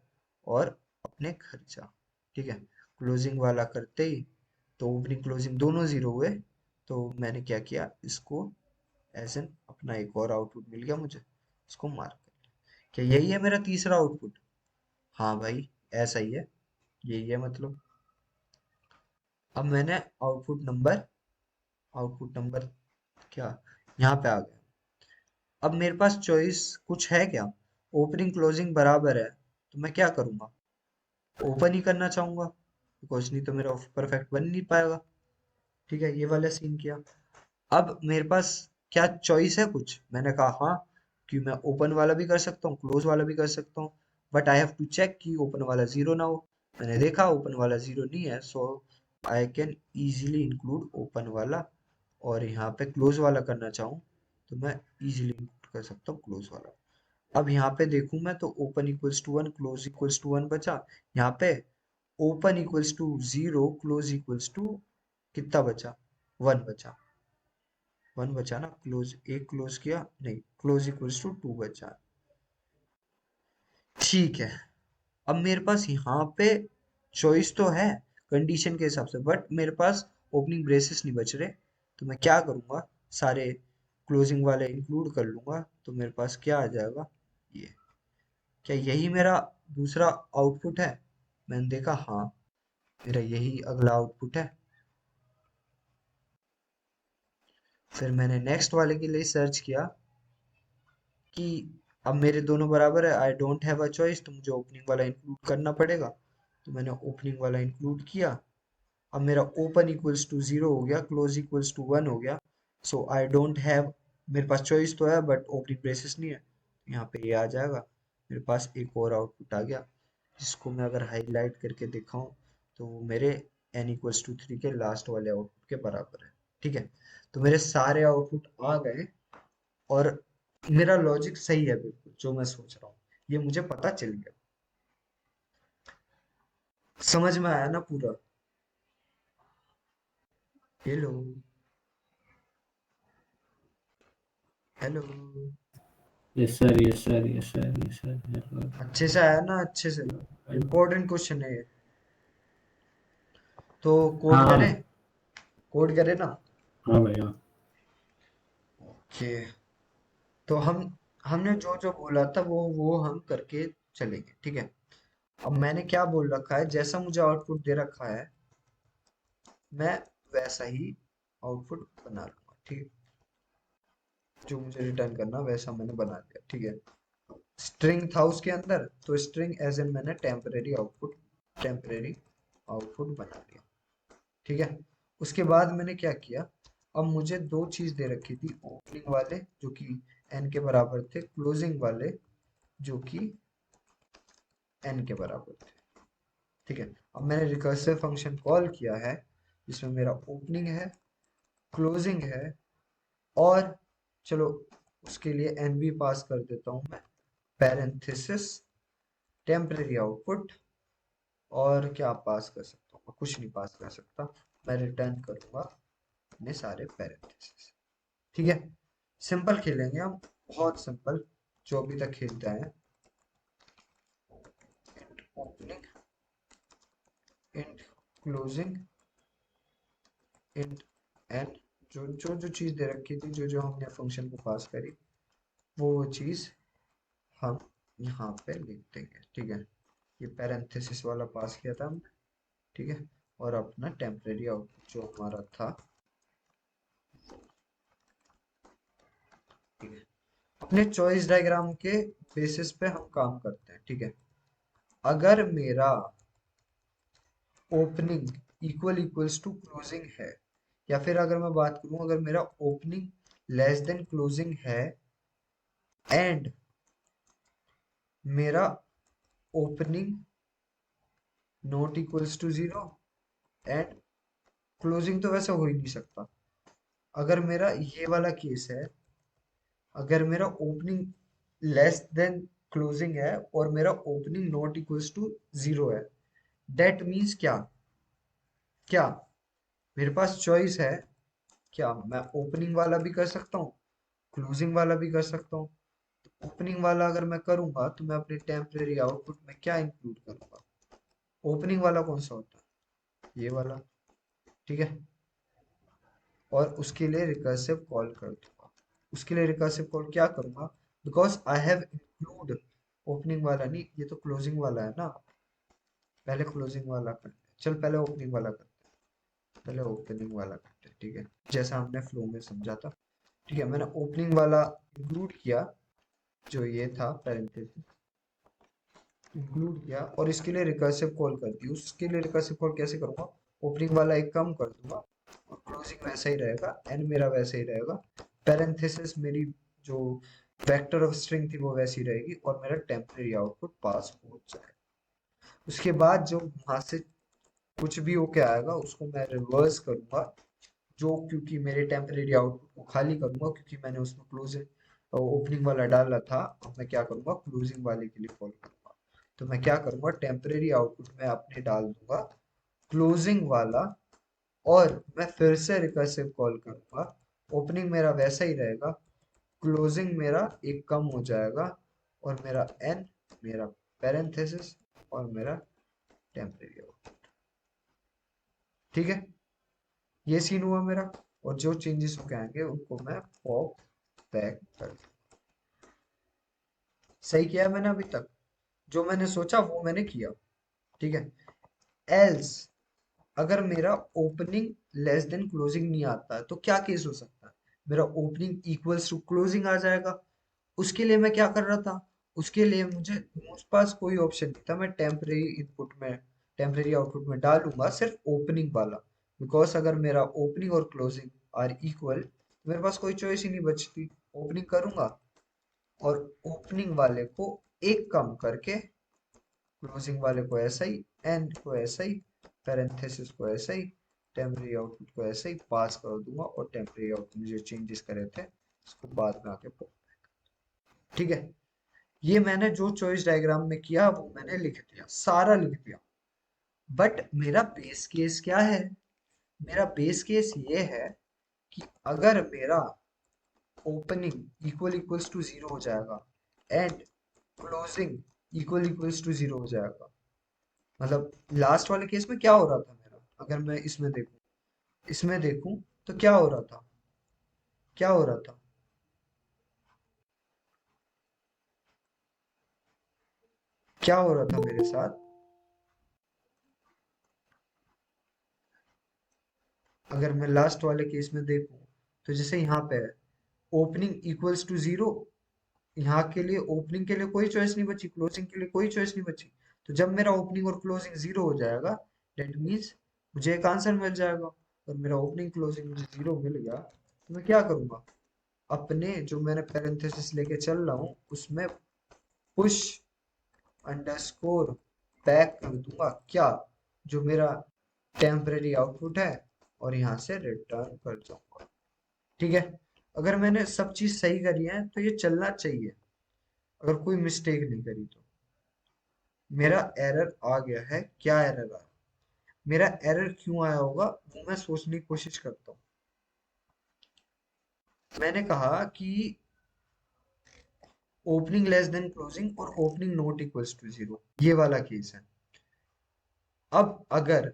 और अपने घर जा। ठीक है, क्लोजिंग वाला करते ही तो ओपनिंग क्लोजिंग दोनों जीरो हुए, तो मैंने क्या किया, इसको एज एन अपना एक और आउटपुट मिल गया मुझे, इसको मार्क कर लिया। क्या यही है मेरा तीसरा आउटपुट, हाँ भाई ऐसा ही है, यही है मतलब। अब मैंने आउटपुट नंबर क्या यहाँ पे आ गया। अब मेरे पास चॉइस कुछ है क्या, ओपनिंग क्लोजिंग बराबर है, तो मैं क्या करूंगा, ओपन ही करना चाहूंगा, बिकॉज नहीं तो मेरा परफेक्ट बन नहीं पाएगा। ठीक है, ये वाला सीन किया। अब मेरे पास क्या चॉइस है कुछ, मैंने कहा हाँ कि मैं ओपन वाला भी कर सकता हूँ क्लोज वाला भी कर सकता हूँ, but I have to check कि ओपन वाला जीरो ना हो। मैंने देखा ओपन वाला जीरो नहीं है, so I can easily include open वाला, और यहाँ पे क्लोज वाला करना चाहूँ तो मैं इजीली इंक्लूड कर सकता हूँ क्लोज वाला। अब यहाँ पे देखूं मैं तो open equals to one close equals to one बचा, यहाँ पे open equals to zero close equals to कितना बचा, वन बचा, वन बचा ना, क्लोज एक क्लोज किया नहीं, क्लोज इक्वल्स टू टू बचा। ठीक है, अब मेरे पास यहाँ पे चॉइस तो है कंडीशन के हिसाब से, बट मेरे पास ओपनिंग ब्रेसेस नहीं बच रहे, तो मैं क्या करूँगा, सारे क्लोजिंग वाले इंक्लूड कर लूंगा, तो मेरे पास क्या आ जाएगा, ये। क्या यही मेरा दूसरा आउटपुट है, मैंने देखा हाँ मेरा यही अगला आउटपुट है। फिर मैंने नेक्स्ट वाले के लिए सर्च किया कि अब मेरे दोनों बराबर है, आई डोंट हैव अ चॉइस, तो मुझे ओपनिंग वाला इंक्लूड करना पड़ेगा, तो मैंने ओपनिंग वाला इंक्लूड किया। अब मेरा ओपन इक्वल्स टू जीरो हो गया, क्लोज इक्वल्स टू वन हो गया, सो आई डोंट हैव, मेरे पास चॉइस तो है बट ओपनिंग ब्रेसेस नहीं है, यहाँ पे ये आ जाएगा। मेरे पास एक और आउटपुट आ गया, जिसको मैं अगर हाईलाइट करके दिखाऊं तो वो मेरे n इक्वल्स टू 3 के लास्ट वाले आउटपुट के बराबर है। ठीक है, तो मेरे सारे आउटपुट आ गए और मेरा लॉजिक सही है बिल्कुल, जो मैं सोच रहा हूँ ये मुझे पता चल गया। समझ में आया ना पूरा? Hello, hello, yes sir, yes sir, yes sir, yes sir. अच्छे से आया ना? अच्छे से। इम्पोर्टेंट क्वेश्चन है ये। तो कोड हाँ करें? कोड करें ना? हाँ भैया। ओके, तो हमने जो जो बोला था वो हम करके चलेंगे। ठीक है, अब मैंने क्या बोल रखा है, जैसा मुझे आउटपुट दे रखा है मैं वैसा ही आउटपुट बना लूंगा। ठीक है, जो मुझे रिटर्न करना वैसा मैंने बना दिया। ठीक है, स्ट्रिंग था उसके अंदर, तो स्ट्रिंग एज एन मैंने टेम्परेरी आउटपुट बना दिया। ठीक है, उसके बाद मैंने क्या किया, अब मुझे दो चीज दे रखी थी, ओपनिंग वाले जो कि n के बराबर थे, क्लोजिंग वाले जो कि n के बराबर थे। ठीक है, अब मैंने रिकर्सिव फंक्शन कॉल किया है जिसमें मेरा ओपनिंग है, क्लोजिंग है, और चलो उसके लिए n भी पास कर देता हूं मैं, पैरेंथेसिस, टेम्परेरी आउटपुट, और क्या पास कर सकता हूँ? कुछ नहीं पास कर सकता, मैं रिटर्न करूंगा अपने सारे पैरेंथेसिस। ठीक है, सिंपल खेलेंगे हम, बहुत सिंपल, जो अभी तक खेलते हैं। Int opening, int closing, int n, जो जो जो चीज दे रखी थी, जो जो हमने फंक्शन को पास करी, वो चीज हम यहाँ पे लिख देंगे। ठीक है, ये पैरेंथेसिस वाला पास किया था हमने। ठीक है, और अपना टेम्परेरी आउटपुट जो हमारा था। ठीक है, अपने चॉइस डायग्राम के बेसिस पे हम काम करते हैं। ठीक है, अगर मेरा ओपनिंग इक्वल्स टू क्लोजिंग है, या फिर अगर मैं बात करूं, अगर मेरा ओपनिंग लेस देन क्लोजिंग है एंड मेरा opening not equals to zero and closing, तो वैसा हो ही नहीं सकता। अगर मेरा ये वाला केस है, अगर मेरा ओपनिंग लेस देन क्लोजिंग है और मेरा opening not equals to zero है, दैट मीन्स क्या, क्या मेरे पास चॉइस है, क्या मैं ओपनिंग वाला भी कर सकता हूँ, क्लोजिंग वाला भी कर सकता हूँ। ओपनिंग वाला अगर मैं करूंगा तो मैं अपने टेम्परेरी आउटपुट में क्या इंक्लूड करूंगा? ओपनिंग वाला कौन सा होता है? ये वाला। ठीक है, और उसके लिए रिकर्सिव कॉल कर दूंगा। उसके लिए रिकर्सिव कॉल क्या करूंगा, because I have include, opening वाला नहीं, ये तो क्लोजिंग वाला है ना, पहले क्लोजिंग वाला करते हैं। चल पहले ओपनिंग वाला करते हैं, पहले ओपनिंग वाला करते हैं। ठीक है, जैसा हमने फ्लो में समझा था। ठीक है, मैंने ओपनिंग वाला इंक्लूड किया, जो ये था पैरेंथेसिस, इंक्लूड किया, और इसके लिए रिकर्सिव कॉल कर दी। उसके लिए रिकर्सिव कॉल कैसे करूंगा, ओपनिंग वाला एक कम कर दूंगा और क्लोजिंग वैसा ही रहेगा, एन मेरा वैसा ही रहेगा, पैरेंथेसिस मेरी जो वेक्टर ऑफ स्ट्रिंग थी वो वैसी रहेगी, और मेरा टेम्परेरी आउटपुट पास हो जाएगा। उसके बाद जो वहां से कुछ भी होके आएगा उसको मैं रिवर्स करूंगा, जो क्योंकि मेरे टेम्परेरी आउटपुट को खाली करूंगा क्योंकि मैंने उसमें क्लोजिंग ओपनिंग वाला डाला था, अब मैं क्या करूंगा, क्लोजिंग वाले के लिए कॉल करूंगा। तो मैं क्या करूंगा, टेम्परेरी आउटपुट में अपने डाल दूंगा क्लोजिंग वाला, और मैं फिर से रिकर्सिव कॉल करूंगा। ओपनिंग मेरा वैसा ही रहेगा, क्लोजिंग मेरा एक कम हो जाएगा, और मेरा एन, मेरा पैरेंथेसिस, और मेरा टेम्परेरी आउटपुट। ठीक है, ये सीन हुआ मेरा, और जो चेंजेस होके आएंगे उनको मैं पॉप बैक कर दूं। सही किया है मैंने अभी तक? जो मैंने सोचा वो मैंने किया। ठीक है, एल्स अगर मेरा ओपनिंग लेस देन क्लोजिंग नहीं आता है तो क्या केस हो सकता है, मेरा ओपनिंग इक्वल्स टू क्लोजिंग आ जाएगा। उसके लिए मैं क्या कर रहा था, उसके लिए मुझे पास कोई ऑप्शन नहीं था, मैं टेम्परेरी आउटपुट में डालूंगा सिर्फ ओपनिंग वाला, बिकॉज अगर मेरा ओपनिंग और क्लोजिंग आर इक्वल तो मेरे पास कोई चॉइस ही नहीं बचती, ओपनिंग करूंगा और ओपनिंग वाले को एक कम करके क्लोजिंग वाले को ऐसा ही, एंड को ऐसा ही, पैरेंथेसिस को ऐसे ही, टेम्परेरी आउटपुट को ऐसे ही पास कर दूंगा और टेम्परेरी आउटपुट में जो चेंजेस करे थे उसको बाद में आके ठीक है। ये मैंने जो चॉइस डायग्राम में किया वो मैंने लिख दिया, सारा लिख दिया। बट मेरा बेस केस क्या है? मेरा बेस केस ये है कि अगर मेरा ओपनिंग इक्वल्स टू जीरो हो जाएगा and closing equals to zero हो जाएगा, मतलब लास्ट वाले केस में क्या हो रहा था मेरा, अगर मैं इसमें देखूं तो क्या हो रहा था, क्या हो रहा था? क्या हो रहा था मेरे साथ? अगर मैं लास्ट वाले केस में देखूं तो जैसे यहाँ पे है ओपनिंग इक्वल्स टू जीरो, यहाँ के लिए ओपनिंग के लिए कोई चॉइस नहीं बची, क्लोजिंग के लिए कोई चॉइस नहीं बची। तो जब मेरा ओपनिंग और क्लोजिंग जीरो हो जाएगा डेट मीन्स मुझे एक आंसर मिल जाएगा। और मेरा ओपनिंग क्लोजिंग मुझे जीरो मिल गया तो मैं क्या करूंगा, अपने जो मैंने पैरेंथेसिस लेके चल रहा हूँ उसमें पुश अंडरस्कोर बैक कर दूंगा क्या, जो मेरा टेम्परेरी आउटपुट है, और यहाँ से रिटर्न कर जाऊंगा। ठीक है, अगर मैंने सब चीज सही करी है तो ये चलना चाहिए, अगर कोई मिस्टेक नहीं करी तो। मेरा एरर आ गया है, क्या एरर आया, मेरा एरर क्यों आया होगा वो मैं सोचने की कोशिश करता हूँ। मैंने कहा कि ओपनिंग लेस देन क्लोजिंग और opening not equals to zero, ये वाला केस है। अब अगर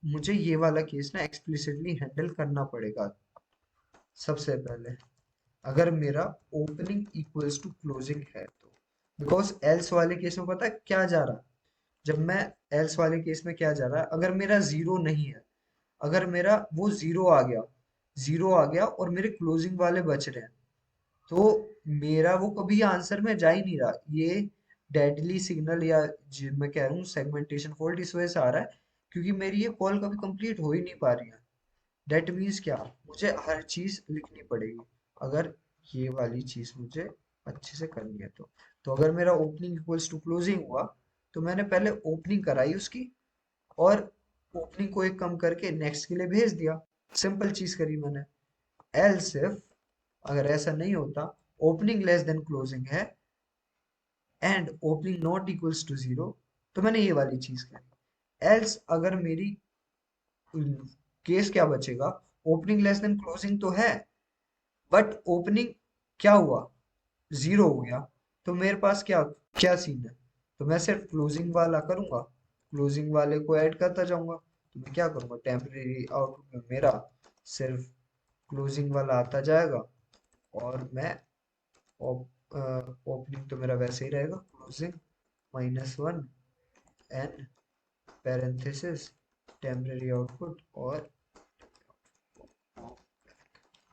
मुझे ये वाला केस ना एक्सप्लिसिटली हैंडल करना पड़ेगा, सबसे पहले अगर मेरा ओपनिंग इक्वल्स टू क्लोजिंग है तो, बिकॉज एल्स वाले केस में पता है क्या जा रहा है, जब मैं एल्स वाले केस में क्या जा रहा है, अगर मेरा जीरो नहीं है, अगर मेरा वो जीरो आ गया और मेरे क्लोजिंग वाले बच रहे हैं, तो मेरा वो कभी आंसर में जा ही नहीं रहा। ये डेडली सिग्नल या मैं कह रहा हूँ सेगमेंटेशन फॉल्ट इस वजह से आ रहा है क्योंकि मेरी ये कॉल कभी कंप्लीट हो ही नहीं पा रही है। डेट मीन्स क्या, मुझे हर चीज लिखनी पड़ेगी अगर ये वाली चीज मुझे अच्छे से करनी है तो अगर मेरा ओपनिंग इक्वल्स टू क्लोजिंग हुआ तो मैंने पहले ओपनिंग कराई उसकी और ओपनिंग को एक कम करके नेक्स्ट के लिए भेज दिया, सिंपल चीज करी मैंने। एल्स इफ अगर ऐसा नहीं होता, ओपनिंग लेस देन क्लोजिंग है and opening not equals to zero, तो मैंने ये वाली चीज करी। एल्स अगर मेरी केस क्या बचेगा, ओपनिंग लेस देन क्लोजिंग तो है बट ओपनिंग क्या हुआ, जीरो हो गया, तो मेरे पास क्या क्या सीन है, तो मैं सिर्फ क्लोजिंग वाला करूंगा, क्लोजिंग वाले को ऐड करता जाऊंगा। तो मैं क्या करूंगा, टेम्परेरी आउटपुट में मेरा सिर्फ क्लोजिंग वाला आता जाएगा और मैं ओपनिंग तो मेरा वैसे ही रहेगा, closing -1 n parenthesis temporary output और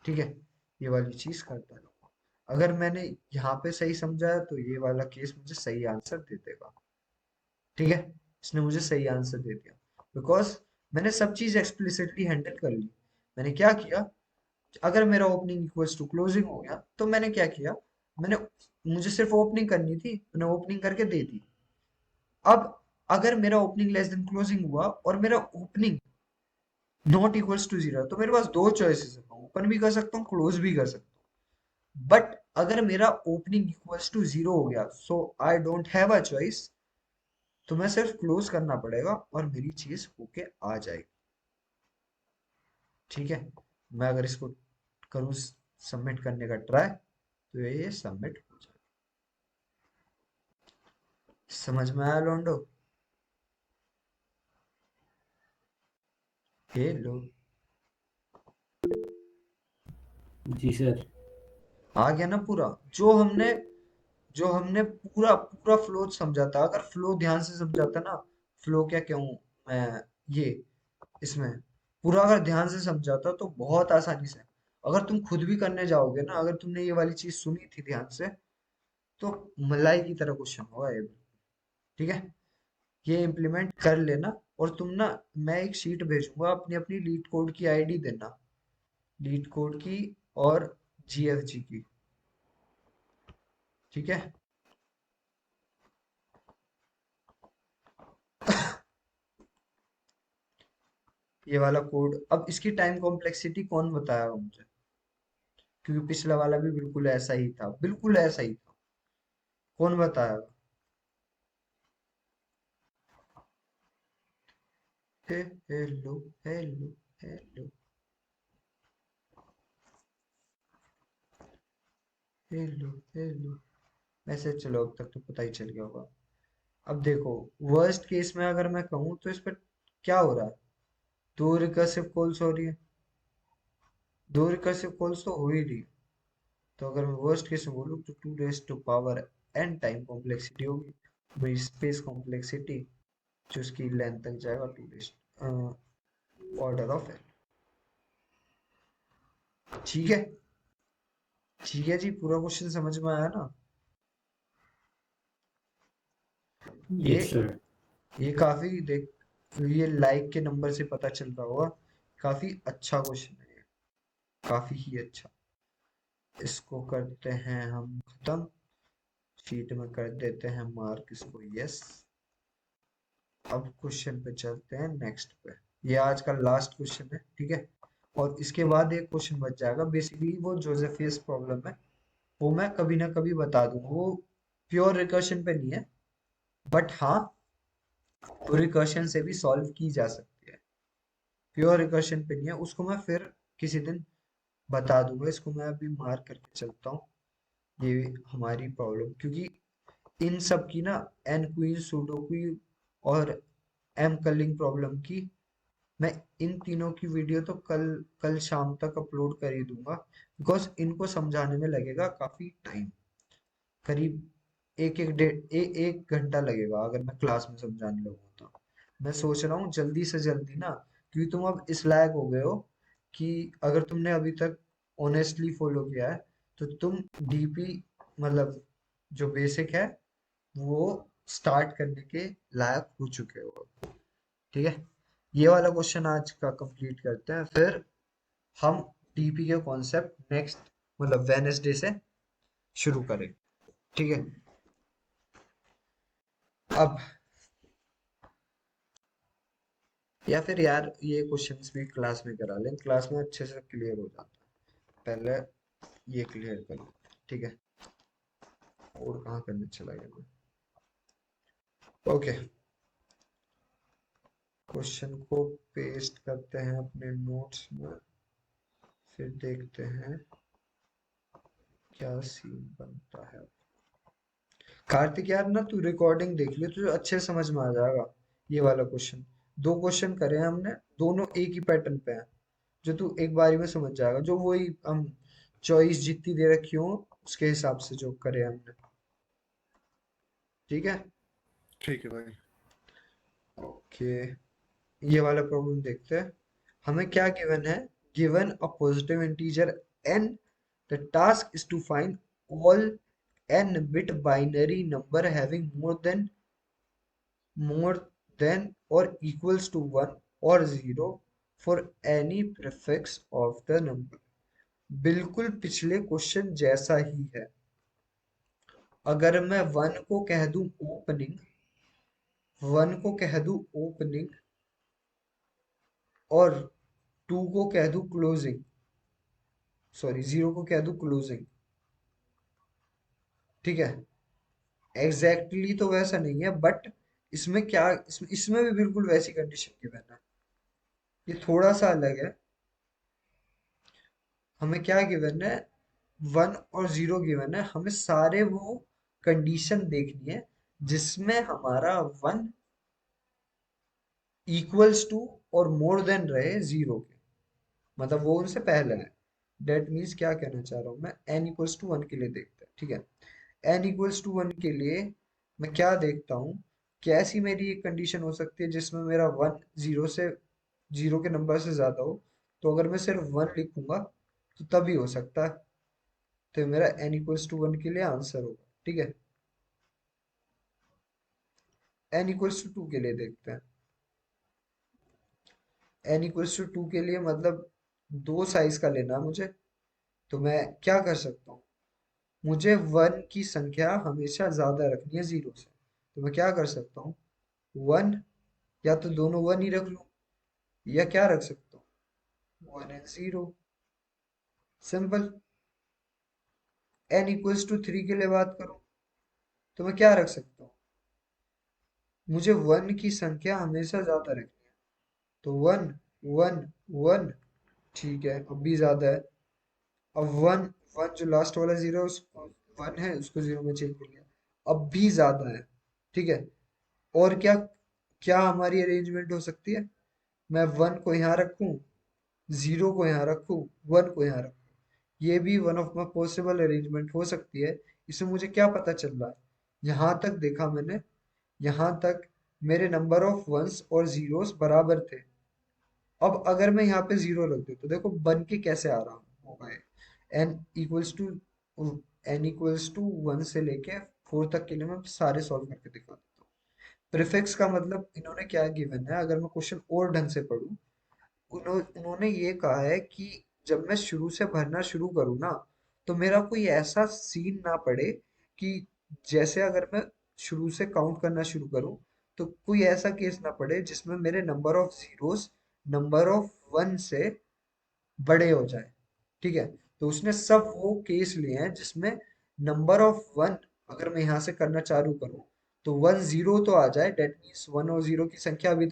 ठीक है, ये वाली चीज करता है। अगर मैंने यहाँ पे सही समझा है तो ये वाला केस मुझे सही आंसर दे देगा। ठीक है, इसने मुझे सही आंसर दे दिया बिकॉज मैंने सब चीज एक्सप्लिसिटली हैंडल कर ली। मैंने क्या किया, अगर मेरा ओपनिंग इक्वल्स टू क्लोजिंग हो गया तो मैंने क्या किया, मैंने मुझे सिर्फ ओपनिंग करनी थी, मैंने ओपनिंग करके दे दी। अब अगर मेरा ओपनिंग लेस देन क्लोजिंग हुआ और मेरा opening not equals to zero, तो मेरे पास दो चॉइसेस है, ओपन भी कर सकता हूँ क्लोज भी कर सकता हूँ। बट अगर मेरा ओपनिंग इक्वल्स टू जीरो हो गया so I don't have a choice, तो मैं सिर्फ क्लोज करना पड़ेगा और मेरी चीज होके आ जाएगी। ठीक है, मैं अगर इसको करूँ सबमिट करने का ट्राई तो ये सबमिट हो जाए। समझ में आया लॉन्डो? हेलो, जी सर। आ गया ना पूरा? जो हमने पूरा पूरा फ्लो समझा था, अगर फ्लो ध्यान से समझाता ना, फ्लो क्या कहूँ मैं, ये इसमें पूरा अगर ध्यान से समझाता तो बहुत आसानी से, अगर तुम खुद भी करने जाओगे ना, अगर तुमने ये वाली चीज सुनी थी ध्यान से, तो मलाई की तरह क्वेश्चन होगा ये। ठीक है, ये इम्प्लीमेंट कर लेना। और तुम ना, मैं एक शीट भेजूंगा, अपनी अपनी लीड कोड की आईडी देना, लीड कोड की और जीएफजी की। ठीक है, ये वाला कोड, अब इसकी टाइम कॉम्प्लेक्सिटी कौन बताएगा मुझे, क्योंकि पिछला वाला भी बिल्कुल ऐसा ही था, बिल्कुल ऐसा ही था। कौन बताएगा? Hello hello hello hello hello. वैसे चलो अब तक तो पता ही चल गया होगा। अब देखो, वर्स्ट केस में अगर मैं कहूँ तो इस पर क्या हो रहा है, दो रिकर्सिव कॉल्स हो रही है, दो रिकर्सिव कॉल्स तो हो ही रही है। तो अगर मैं वर्स्ट केस में बोलूँ तो 2 raise to power n time complexity होगी, वही स्पेस कॉम्प्लेक्सिटी, जो उसकी लेंथ तक जाएगा 2 रेज़ ऑर्डर ऑफ n। ठीक है, ठीक है जी, पूरा क्वेश्चन समझ में आया ना? ये Yes, sir. ये काफी देख, ये लाइक के नंबर से पता चल रहा होगा, काफी अच्छा क्वेश्चन है ये, काफी ही अच्छा। इसको करते हैं हम खत्म, शीट में कर देते हैं मार्क इसको, यस। अब क्वेश्चन पे चलते हैं नेक्स्ट पे। ये आज का लास्ट क्वेश्चन है, ठीक है। और इसके बाद एक क्वेश्चन बच जाएगा, बेसिकली वो जोसेफियस प्रॉब्लम है, वो मैं कभी ना कभी बता दूंगा। वो प्योर रिकर्शन पे नहीं है, बट हाँ, वो रिकर्शन से भी सॉल्व की जा सकती है। प्योर रिकर्शन पे नहीं है, उसको मैं फिर किसी दिन बता दूंगा। इसको मैं अभी मार्क करके चलता हूँ, ये हमारी प्रॉब्लम, क्योंकि इन सब की ना, एन क्वीन सुडोकू और एम कलिंग प्रॉब्लम की, मैं इन तीनों की वीडियो तो कल कल शाम तक अपलोड कर ही दूंगा, बिकॉज इनको समझाने में लगेगा काफी टाइम, करीब एक घंटा लगेगा अगर मैं क्लास में समझाने लगूँ तो। मैं सोच रहा हूँ जल्दी से जल्दी ना, क्योंकि तुम अब इस लायक हो गए हो कि अगर तुमने अभी तक ऑनेस्टली फॉलो किया है तो तुम डीपी, मतलब जो बेसिक है वो स्टार्ट करने के लायक हो चुके हो। ठीक है, ये वाला क्वेश्चन आज का कंप्लीट करते हैं, फिर हम डीपी के कॉन्सेप्ट नेक्स्ट, मतलब वेनेसडे से शुरू करें। ठीक है, अब या फिर यार ये क्वेश्चंस भी क्लास में करा लें, क्लास में अच्छे से क्लियर हो जाता है। पहले ये क्लियर कर लें, ठीक है। और कहाँ करने चला गया मैं? ओके, क्वेश्चन को पेस्ट करते हैं अपने नोट्स में, फिर देखते हैं क्या सीन बनता है। कार्तिक यार ना, तू रिकॉर्डिंग देख लियो, तुझे अच्छे से समझ में आ जाएगा। ये वाला क्वेश्चन, दो क्वेश्चन करे हैं हमने, दोनों एक ही पैटर्न पे हैं, जो तू एक बारी में समझ जाएगा, जो वही हम चॉइस जितनी दे रखी हो उसके हिसाब से जो करे हमने। ठीक है, ठीक है भाई। ओके। ये वाला प्रॉब्लम देखते हैं, हमें क्या गिवन है। Given a positive integer n, the task is to find all n bit binary number having more than or equals to 1 or 0 for any prefix of the number। बिल्कुल पिछले question जैसा ही है। अगर मैं 1 को कह दूं ओपनिंग, 1 को कह दूं ओपनिंग और 2 को कह दूं क्लोजिंग, सॉरी 0 को कह दूं क्लोजिंग, ठीक है। एग्जैक्टली तो वैसा नहीं है, बट इसमें क्या, इसमें भी बिल्कुल वैसी कंडीशन गिवन है, ये थोड़ा सा अलग है। हमें क्या गिवन है, 1 और 0 गिवन है, हमें सारे वो कंडीशन देखनी है जिसमें हमारा 1 इक्वल्स टू और मोर देन रहे 0 के, मतलब वो उनसे पहले है। डेट मीन्स क्या कहना चाह रहा हूँ मैं, n इक्वल्स टू 1 के लिए देखते हैं, ठीक है। n इक्वल्स टू 1 के लिए मैं क्या देखता हूँ, कैसी मेरी एक कंडीशन हो सकती है जिसमें मेरा 1 0 के नंबर से ज्यादा हो। तो अगर मैं सिर्फ 1 लिखूंगा तो तभी हो सकता है, तो मेरा n इक्वल्स टू 1 के लिए आंसर होगा, ठीक है। n इक्वल्स टू 2 के लिए देखते हैं। n इक्वल्स टू 2 के लिए मतलब दो साइज का लेना है मुझे, तो मैं क्या कर सकता हूँ, मुझे 1 की संख्या हमेशा ज्यादा रखनी है 0 से, तो मैं क्या कर सकता हूँ, 1, या तो दोनों 1 ही रख लूँ, या क्या रख सकता हूँ, 1 एंड 0, सिंपल। n = 3 के लिए बात करूं तो मैं क्या रख सकता हूँ, मुझे वन की संख्या हमेशा ज्यादा रखनी है, तो 1 1 1, ठीक है, अब भी ज्यादा है। अब वन, वन जो लास्ट वाला जीरो उसको, 1 है उसको 0 में चेंज कर लिया, अब भी ज्यादा है, ठीक है। और क्या, क्या हमारी अरेंजमेंट हो सकती है, मैं 1 को यहाँ रखूं, 0 को यहाँ रखूं, 1 को यहाँ रखूं, ये भी one of my possible arrangement हो सकती है। इसमें मुझे क्या पता चल रहा है, यहाँ तक देखा मैंने, यहाँ तक मेरे नंबर ऑफ वंस और जीरोस बराबर थे। अब अगर मैं यहाँ पे 0 रख दूं तो देखो बन के कैसे आ रहा होगा ये, एन इक्वल्स टू n = 1 से लेके 4 तक के लिए मैं सारे सॉल्व करके दिखा देता हूँ। प्रीफिक्स का मतलब इन्होंने क्या गिवन है, अगर मैं क्वेश्चन और ढंग से पढूं, उन्होंने ये कहा है कि जब मैं शुरू से भरना शुरू करूँ ना, तो मेरा कोई ऐसा सीन ना पड़े कि जैसे अगर मैं शुरू से काउंट करना शुरू करूँ, तो कोई ऐसा केस ना पड़े जिसमें मेरे number of zeros number of one से बड़े हो जाए, ठीक है। तो उसने सब वो केस लिए हैं जिसमें नंबर ऑफ वन, अगर मैं यहाँ से करना चालू करूँ तो 1 0 तो आ जाए, डेट मीन्स 1 और 0 की संख्या अभी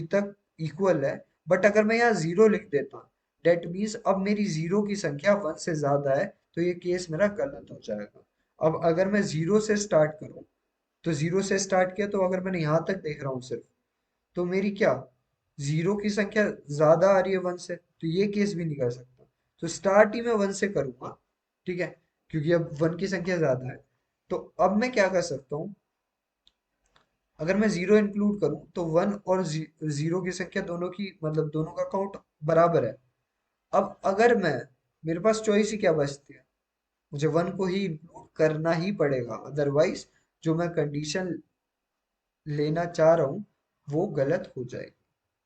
तक इक्वल है। बट अगर मैं यहाँ 0 लिख देता हूँ, डेट मीन्स अब मेरी 0 की संख्या 1 से ज्यादा है, तो ये केस मेरा गलत हो जाएगा। अब अगर मैं 0 से स्टार्ट करूँ, तो 0 से स्टार्ट किया, तो अगर मैंने यहाँ तक देख रहा हूँ सिर्फ, तो मेरी क्या, 0 की संख्या ज्यादा आ रही है 1 से, तो ये केस भी नहीं कर सकता। तो स्टार्ट ही मैं 1 से करूंगा, ठीक है, क्योंकि अब 1 की संख्या ज्यादा है। तो अब मैं क्या कर सकता हूँ, अगर मैं 0 इंक्लूड करूँ तो 1 और 0 की संख्या दोनों की, मतलब दोनों का काउंट बराबर है। अब अगर मैं, मेरे पास चॉइस ही क्या बचती है, मुझे 1 को ही इंक्लूड करना ही पड़ेगा, अदरवाइज जो मैं कंडीशन लेना चाह रहा हूँ वो गलत हो जाएगी।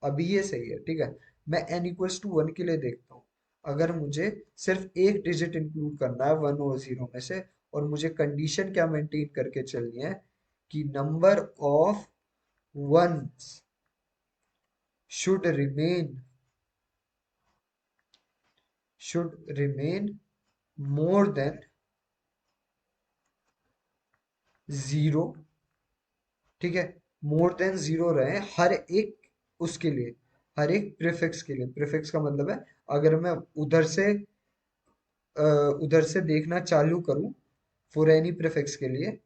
अभी ये सही है, ठीक है। मैं n = 1 के लिए देखता हूँ, अगर मुझे सिर्फ एक डिजिट इंक्लूड करना है 1 और 0 में से, और मुझे कंडीशन क्या मेंटेन करके चलनी है कि number of ones should remain more than 0, ठीक है। मोर देन 0 रहे हर एक, उसके लिए, हर एक प्रीफिक्स के लिए। प्रीफिक्स का मतलब है, अगर मैं अ, उधर से देखना चालू करूं फॉर एनी प्रीफिक्स के लिए,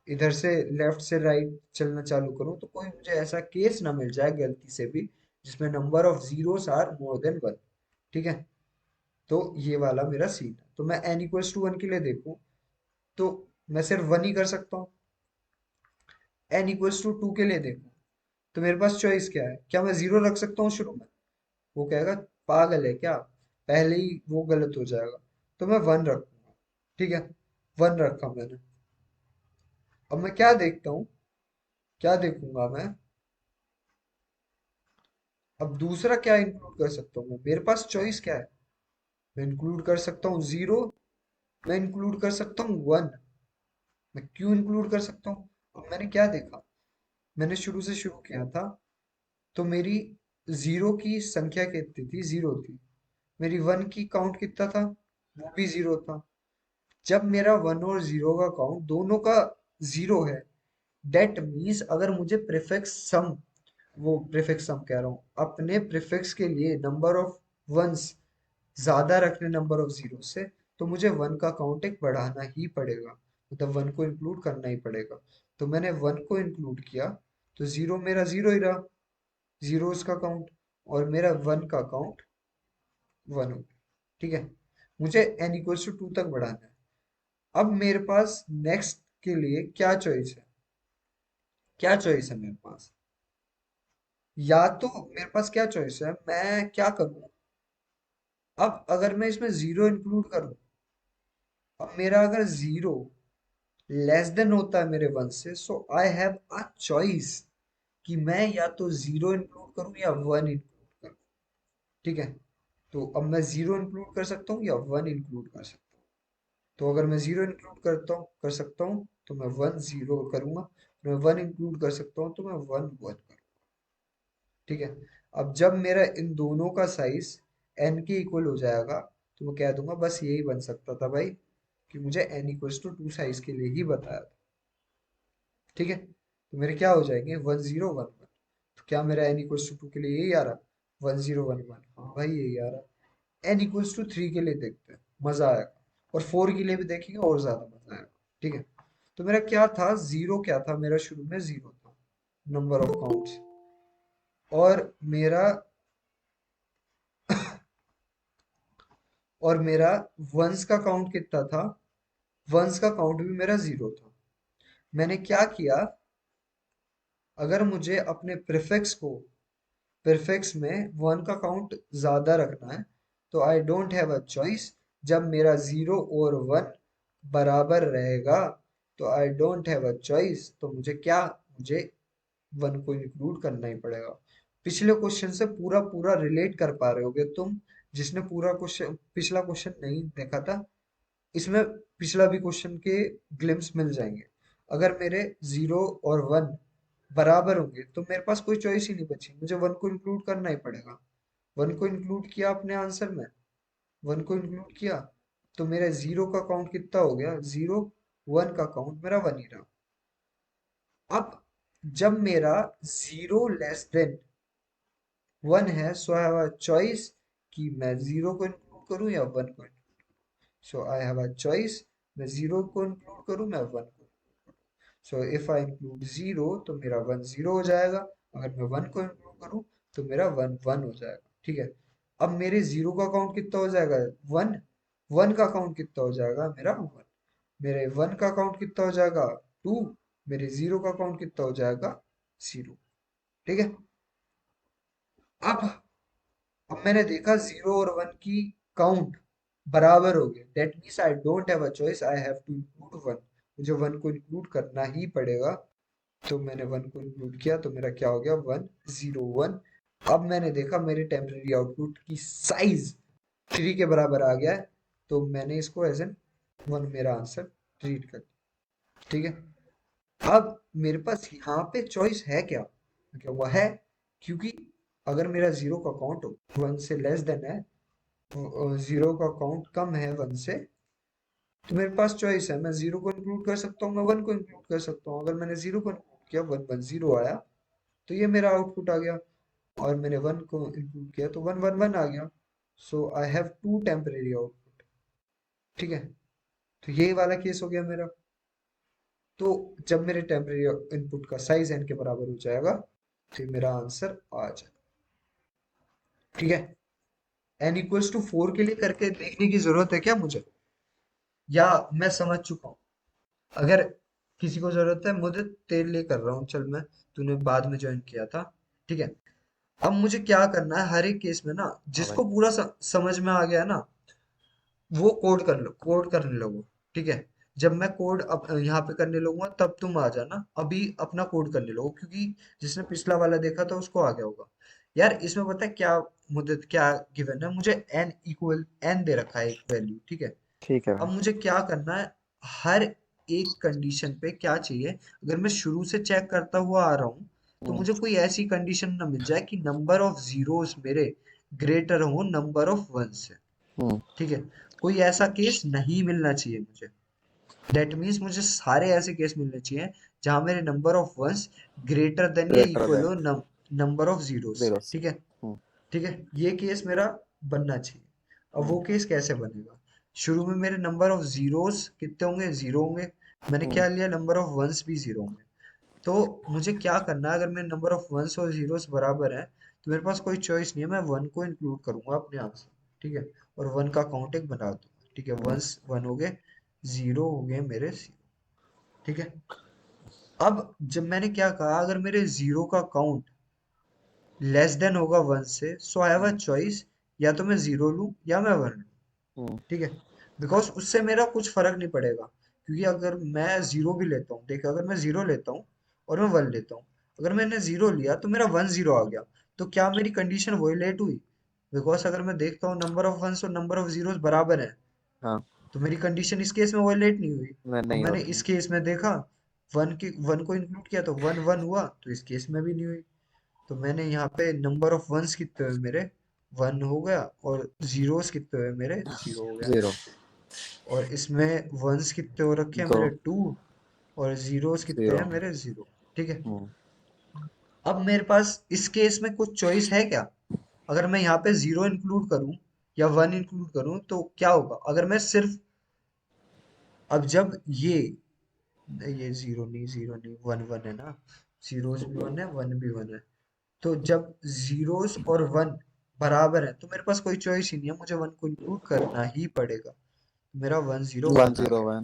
इधर से लेफ्ट से राइट चलना चालू करूं, तो कोई मुझे ऐसा केस ना मिल जाए गलती से भी जिसमें number of zeros are more than 1, ठीक है। तो ये वाला मेरा सीन है। तो मैं n = 1 के लिए देखूं तो मैं सिर्फ 1 ही कर सकता हूँ। n = 2 के लिए देखूं तो मेरे पास चॉइस क्या है, क्या मैं 0 रख सकता हूँ शुरू में, वो कहेगा पागल है क्या, पहले ही वो गलत हो जाएगा। तो मैं 1 रखूंगा, ठीक है, 1 रखा मैंने। अब मैं क्या देखता हूँ, क्या देखूंगा मैं, अब दूसरा क्या इंक्लूड कर सकता हूँ मैं, मेरे पास चॉइस क्या है, मैं इंक्लूड कर सकता हूँ 0, मैं इंक्लूड कर सकता हूँ 1। मैं क्यों इंक्लूड कर सकता हूँ, अब मैंने क्या देखा, मैंने शुरू से शुरू किया था, तो मेरी 0 की संख्या कितनी थी, 0 थी। मेरी 1 की काउंट कितना था, वो भी 0 था। जब मेरा 1 और 0 का काउंट दोनों का 0 है, डेट मीन्स अगर मुझे प्रीफिक्स सम, वो प्रीफिक्स सम कह रहा हूँ, अपने प्रीफिक्स के लिए नंबर ऑफ वंस ज्यादा रखने नंबर ऑफ जीरो से, तो मुझे 1 का काउंट एक बढ़ाना ही पड़ेगा, मतलब 1 को इंक्लूड करना ही पड़ेगा। तो मैंने 1 को इंक्लूड किया, तो 0 मेरा 0 ही रहा, 0 उसका काउंट, और मेरा 1 का काउंट 1 हो गया, ठीक है। मुझे n = 2 तक बढ़ाना है। अब मेरे पास नेक्स्ट के लिए क्या चॉइस है, क्या चॉइस है मेरे पास, या तो मेरे पास क्या चॉइस है, मैं क्या करूं, अब अगर मैं इसमें 0 इंक्लूड करूं, अब मेरा अगर 0 लेस देन होता है मेरे 1 से, सो आई हैव अ चॉइस कि मैं या तो 0 इंक्लूड करूं या 1 इंक्लूड करूं, ठीक है। तो अब मैं 0 इंक्लूड कर सकता हूं या 1 इंक्लूड कर सकता हूं। तो अगर मैं 0 इंक्लूड कर सकता हूँ तो मैं 1 0 करूंगा, मैं 1 इंक्लूड कर सकता हूँ तो मैं 1 1 करूंगा। ठीक है। अब जब मेरा इन दोनों का साइज n के इक्वल हो जाएगा तो मैं कह दूंगा बस यही बन सकता था भाई, कि मुझे n इक्वल्स टू 2 साइज के लिए ही बताया था। ठीक है, तो मेरे क्या हो जाएंगे 1011। तो क्या मेरा n इक्वल्स टू 2 के लिए यही आ रहा 1011? हाँ भाई यही आ रहा। n इक्वल्स टू 3 के लिए देखते हैं, मजा आएगा। और 4 के लिए भी देखेंगे और ज्यादा मजा आएगा। ठीक है, तो मेरा क्या था, जीरो क्या था मेरा, शुरू में जीरो था नंबर ऑफ काउंट्स। और मेरा और मेरा वंस का काउंट कितना था, वंस का काउंट भी मेरा जीरो था। मैंने क्या किया, अगर मुझे अपने प्रीफिक्स में वन का काउंट ज्यादा रखना है तो आई डोंट हैव अ चॉइस। जब मेरा जीरो और वन बराबर रहेगा तो आई डोंट हैव अ चॉइस, तो मुझे वन को इंक्लूड करना ही पड़ेगा। पिछले क्वेश्चन से पूरा पूरा रिलेट कर पा रहे होगे तुम, जिसने पूरा क्वेश्चन पिछला क्वेश्चन नहीं देखा था, इसमें पिछला भी क्वेश्चन के ग्लिम्स मिल जाएंगे। अगर मेरे जीरो और वन बराबर होंगे तो मेरे पास कोई चॉइस ही नहीं बची, मुझे वन को इंक्लूड करना ही पड़ेगा। वन को इंक्लूड किया अपने आंसर में, वन को इंक्लूड किया, तो मेरा जीरो का काउंट कितना हो गया, जीरो। वन का काउंट मेरा वन ही रहा। अब जब मेरा जीरो लेस देन वन है, so I have a choice कि मैं जीरो को इंक्लूड करूं या वन को। सो आई हैव अ चॉइस, मैं जीरो को इंक्लूड करूं मैं वन को। So if I include zero तो मेरा वन जीरो हो जाएगा, अगर मैं वन को इंक्लूड करूं तो मेरा वन वन हो जाएगा। ठीक है, अब मेरे जीरो का काउंट कितना हो जाएगा, वन। वन का काउंट कितना हो जाएगा मेरा, वन। मेरे वन का काउंट कितना हो जाएगा, टू। मेरे जीरो का काउंट कितना हो जाएगा, जीरो। ठीक है, अब अब मैंने देखा जीरो और वन की काउंट बराबर हो गए, that means I don't have a choice, I have to include one. मुझे वन को इंक्लूड करना ही पड़ेगा। तो मैंने वन को इंक्लूड किया तो मेरा क्या हो गया, 101। अब मैंने देखा मेरे टेम्पररी आउटपुट की साइज 3 के बराबर आ गया है, तो मैंने इसको एज एन वन मेरा आंसर ट्रीट कर दिया। ठीक है, अब मेरे पास यहाँ पे चॉइस है क्या, क्या हुआ है, क्योंकि अगर मेरा जीरो का काउंट वन से लेस देन है, जीरो का काउंट कम है वन से, तो मेरे पास चॉइस है, मैं जीरो को इंक्लूड कर सकता हूँ, मैं वन को इंक्लूड कर सकता हूँ। अगर मैंने जीरो को इंक्लूड किया, वन वन जीरो आया, तो ये मेरा आउटपुट आ गया। और मैंने वन को इंक्लूड किया तो वन वन वन आ गया। So I have to temporary output. ठीक है, तो ये वाला केस हो गया मेरा। तो जब मेरे टेम्परेरी इनपुट का साइज n के बराबर हो जाएगा तो ये मेरा आंसर आ जाएगा। ठीक है, n इक्वल्स टू 4 के लिए करके देखने की जरूरत है क्या मुझे, या मैं समझ चुका हूँ? अगर किसी को जरूरत है, मुझे तेरे लिए कर रहा हूँ, चल मैं, तूने बाद में ज्वाइन किया था। ठीक है, अब मुझे क्या करना है, हर एक केस में ना हाँ भाई। जिसको पूरा समझ में आ गया ना, वो कोड कर लो, कोड करने लगो। ठीक है, जब मैं कोड अब यहाँ पे करने लगूंगा तब तुम आ जाना, अभी अपना कोड करने लगो, क्योंकि जिसने पिछला वाला देखा था उसको आ गया होगा। यार इसमें पता है क्या, मुझे क्या गिवन है, मुझे n इक्वल n दे रखा है एक वैल्यू। ठीक है, ठीक है अब भाई। मुझे क्या करना है, हर एक कंडीशन पे क्या चाहिए, अगर मैं शुरू से चेक करता हुआ आ रहा हूँ तो हम्म, मुझे कोई ऐसी कंडीशन ना मिल जाए कि नंबर ऑफ जीरोस मेरे ग्रेटर हो नंबर ऑफ वन से। हम्म, ठीक है, कोई ऐसा केस नहीं मिलना चाहिए मुझे। दैट मीन्स मुझे सारे ऐसे केस मिलने चाहिए जहां मेरे number of ones greater than या ग्रेटर इक्वल देन हो नंबर ऑफ जीरोस से। जीरोस। ठीक है, हम्म, ठीक है, ये केस मेरा बनना चाहिए। अब हम्म, वो केस कैसे बनेगा, शुरू में मेरे नंबर ऑफ जीरोस कितने होंगे, जीरो होंगे। मैंने हम्म, क्या लिया, नंबर ऑफ वंस भी जीरो होंगे। तो मुझे क्या करना है, अगर मेरे नंबर ऑफ वंस और जीरोस बराबर है तो मेरे पास कोई चॉइस नहीं है, मैं वन को इंक्लूड करूंगा अपने आंसर। ठीक है, और वन का काउंट एक बना दूंगा। ठीक है, हम्म, वंस वन हो गए, जीरो हो गए मेरे जीरो। ठीक है, अब जब मैंने क्या कहा, अगर मेरे जीरो का काउंट लेस देन होगा वन से, सो I have a hmm, choice, या तो मैं जीरो लूं या मैं वन लूं। हम्म, ठीक है, बिकॉज उससे मेरा कुछ फर्क नहीं पड़ेगा, क्योंकि अगर मैं जीरो भी लेता हूँ, देखो अगर मैं जीरो लेता हूँ और मैं वन लेता हूँ, अगर मैंने जीरो लिया तो मेरा वन जीरो आ गया, तो क्या मेरी कंडीशन वोलेट हुई? बिकॉज अगर मैं देखता हूँ नंबर ऑफ वंस और नंबर ऑफ जीरोस बराबर है, हाँ। तो मेरी कंडीशन इस केस में वोलेट नहीं हुई। अब नहीं मैंने होती इस है। केस में देखा, वन को इंक्लूड किया तो वन वन हुआ, तो इस केस में भी नहीं हुई। तो मैंने यहाँ पे नंबर ऑफ वंस कितने हुए मेरे, 1 हो गया, और जीरोस कितने हुए मेरे, 0 हो गया। 0 और इसमें वंस कितने हो रखे हैं 2 मेरे, 2, और जीरोस कितने 0। हैं मेरे, 0। ठीक है। हम्म, अब मेरे पास इस केस में कुछ चॉइस है क्या? अगर मैं यहाँ पे 0 इंक्लूड करूँ या 1 इंक्लूड करूँ तो क्या होगा? अगर मैं सिर्फ, अब जब ये 0 नहीं, 0 नहीं, 1 1 है ना, जीरोस भी 1 है, 1 भी 1 है। तो जब जीरोस और 1 बराबर है तो मेरे पास कोई चॉइस ही नहीं है, मुझे 1 को इंक्लूड करना ही पड़ेगा। मेरा 1 0 1 1 आ 0 गया।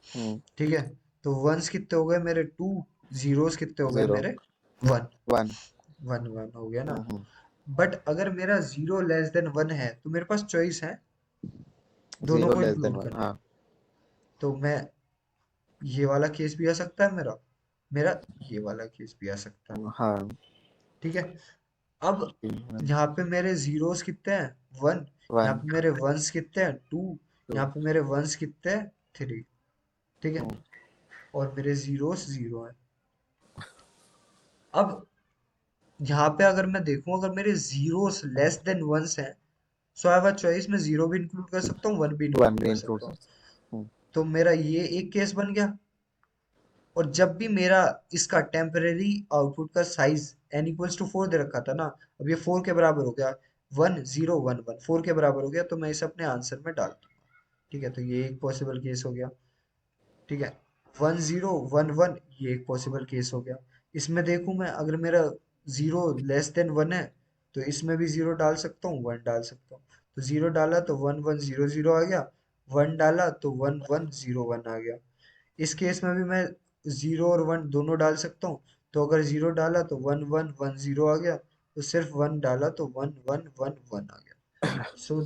1। ठीक है। तो वंस कितने हो गए मेरे, 2, जीरोस कितने हो गए 0 मेरे, 1। 1। 1 1 हो गया ना। हम्म, बट अगर मेरा 0 लेस देन 1 है तो मेरे पास चॉइस है दोनों 0 को लेस देन इंक्लूड 1। करने हाँ की। तो मैं, ये वाला केस भी आ सकता है मेरा, मेरा ये वाला केस भी आ सकता है। हाँ। ठीक है। अब यहाँ पे मेरे जीरोस कितने हैं, 1। यहाँ 1 पे मेरे वंस कितने हैं, 2। 2। यहाँ पे मेरे वंस कितने हैं, 3। ठीक है। और मेरे जीरोस 0 है। अब यहाँ पे अगर मैं देखूं, अगर मेरे जीरोस लेस देन वंस हैं, सो आई हैव अ चॉइस, मैं 0 भी इंक्लूड कर सकता हूँ, 1 भी 1 इंक्लूड भी कर इंक्लूड सकता हूँ। कर। हम्म, तो मेरा ये एक केस बन गया। और जब भी मेरा इसका टेम्परेरी आउटपुट का साइज n इक्वल्स टू 4 दे रखा था ना, अब ये 4 के बराबर हो गया, 1 0 1 1 4 के बराबर हो गया, तो मैं इसे अपने आंसर में डाल दूंगा। ठीक है। तो ये एक पॉसिबल केस हो गया। ठीक है। 1 0 1 1, ये एक पॉसिबल केस हो गया। इसमें देखूं मैं, अगर मेरा 0 लेस देन 1 है तो इसमें भी 0 डाल सकता हूँ, 1 डाल सकता हूँ। तो 0 डाला तो 1 1 0 0 आ गया, 1 डाला तो 1 1 0 1 आ गया। इस केस में भी मैं 0 और 1 दोनों डाल सकता हूँ। तो अगर 0 डाला तो 1 1 1 0 आ गया, तो सिर्फ 1 डाला तो 1 1 1 1 आ गया। So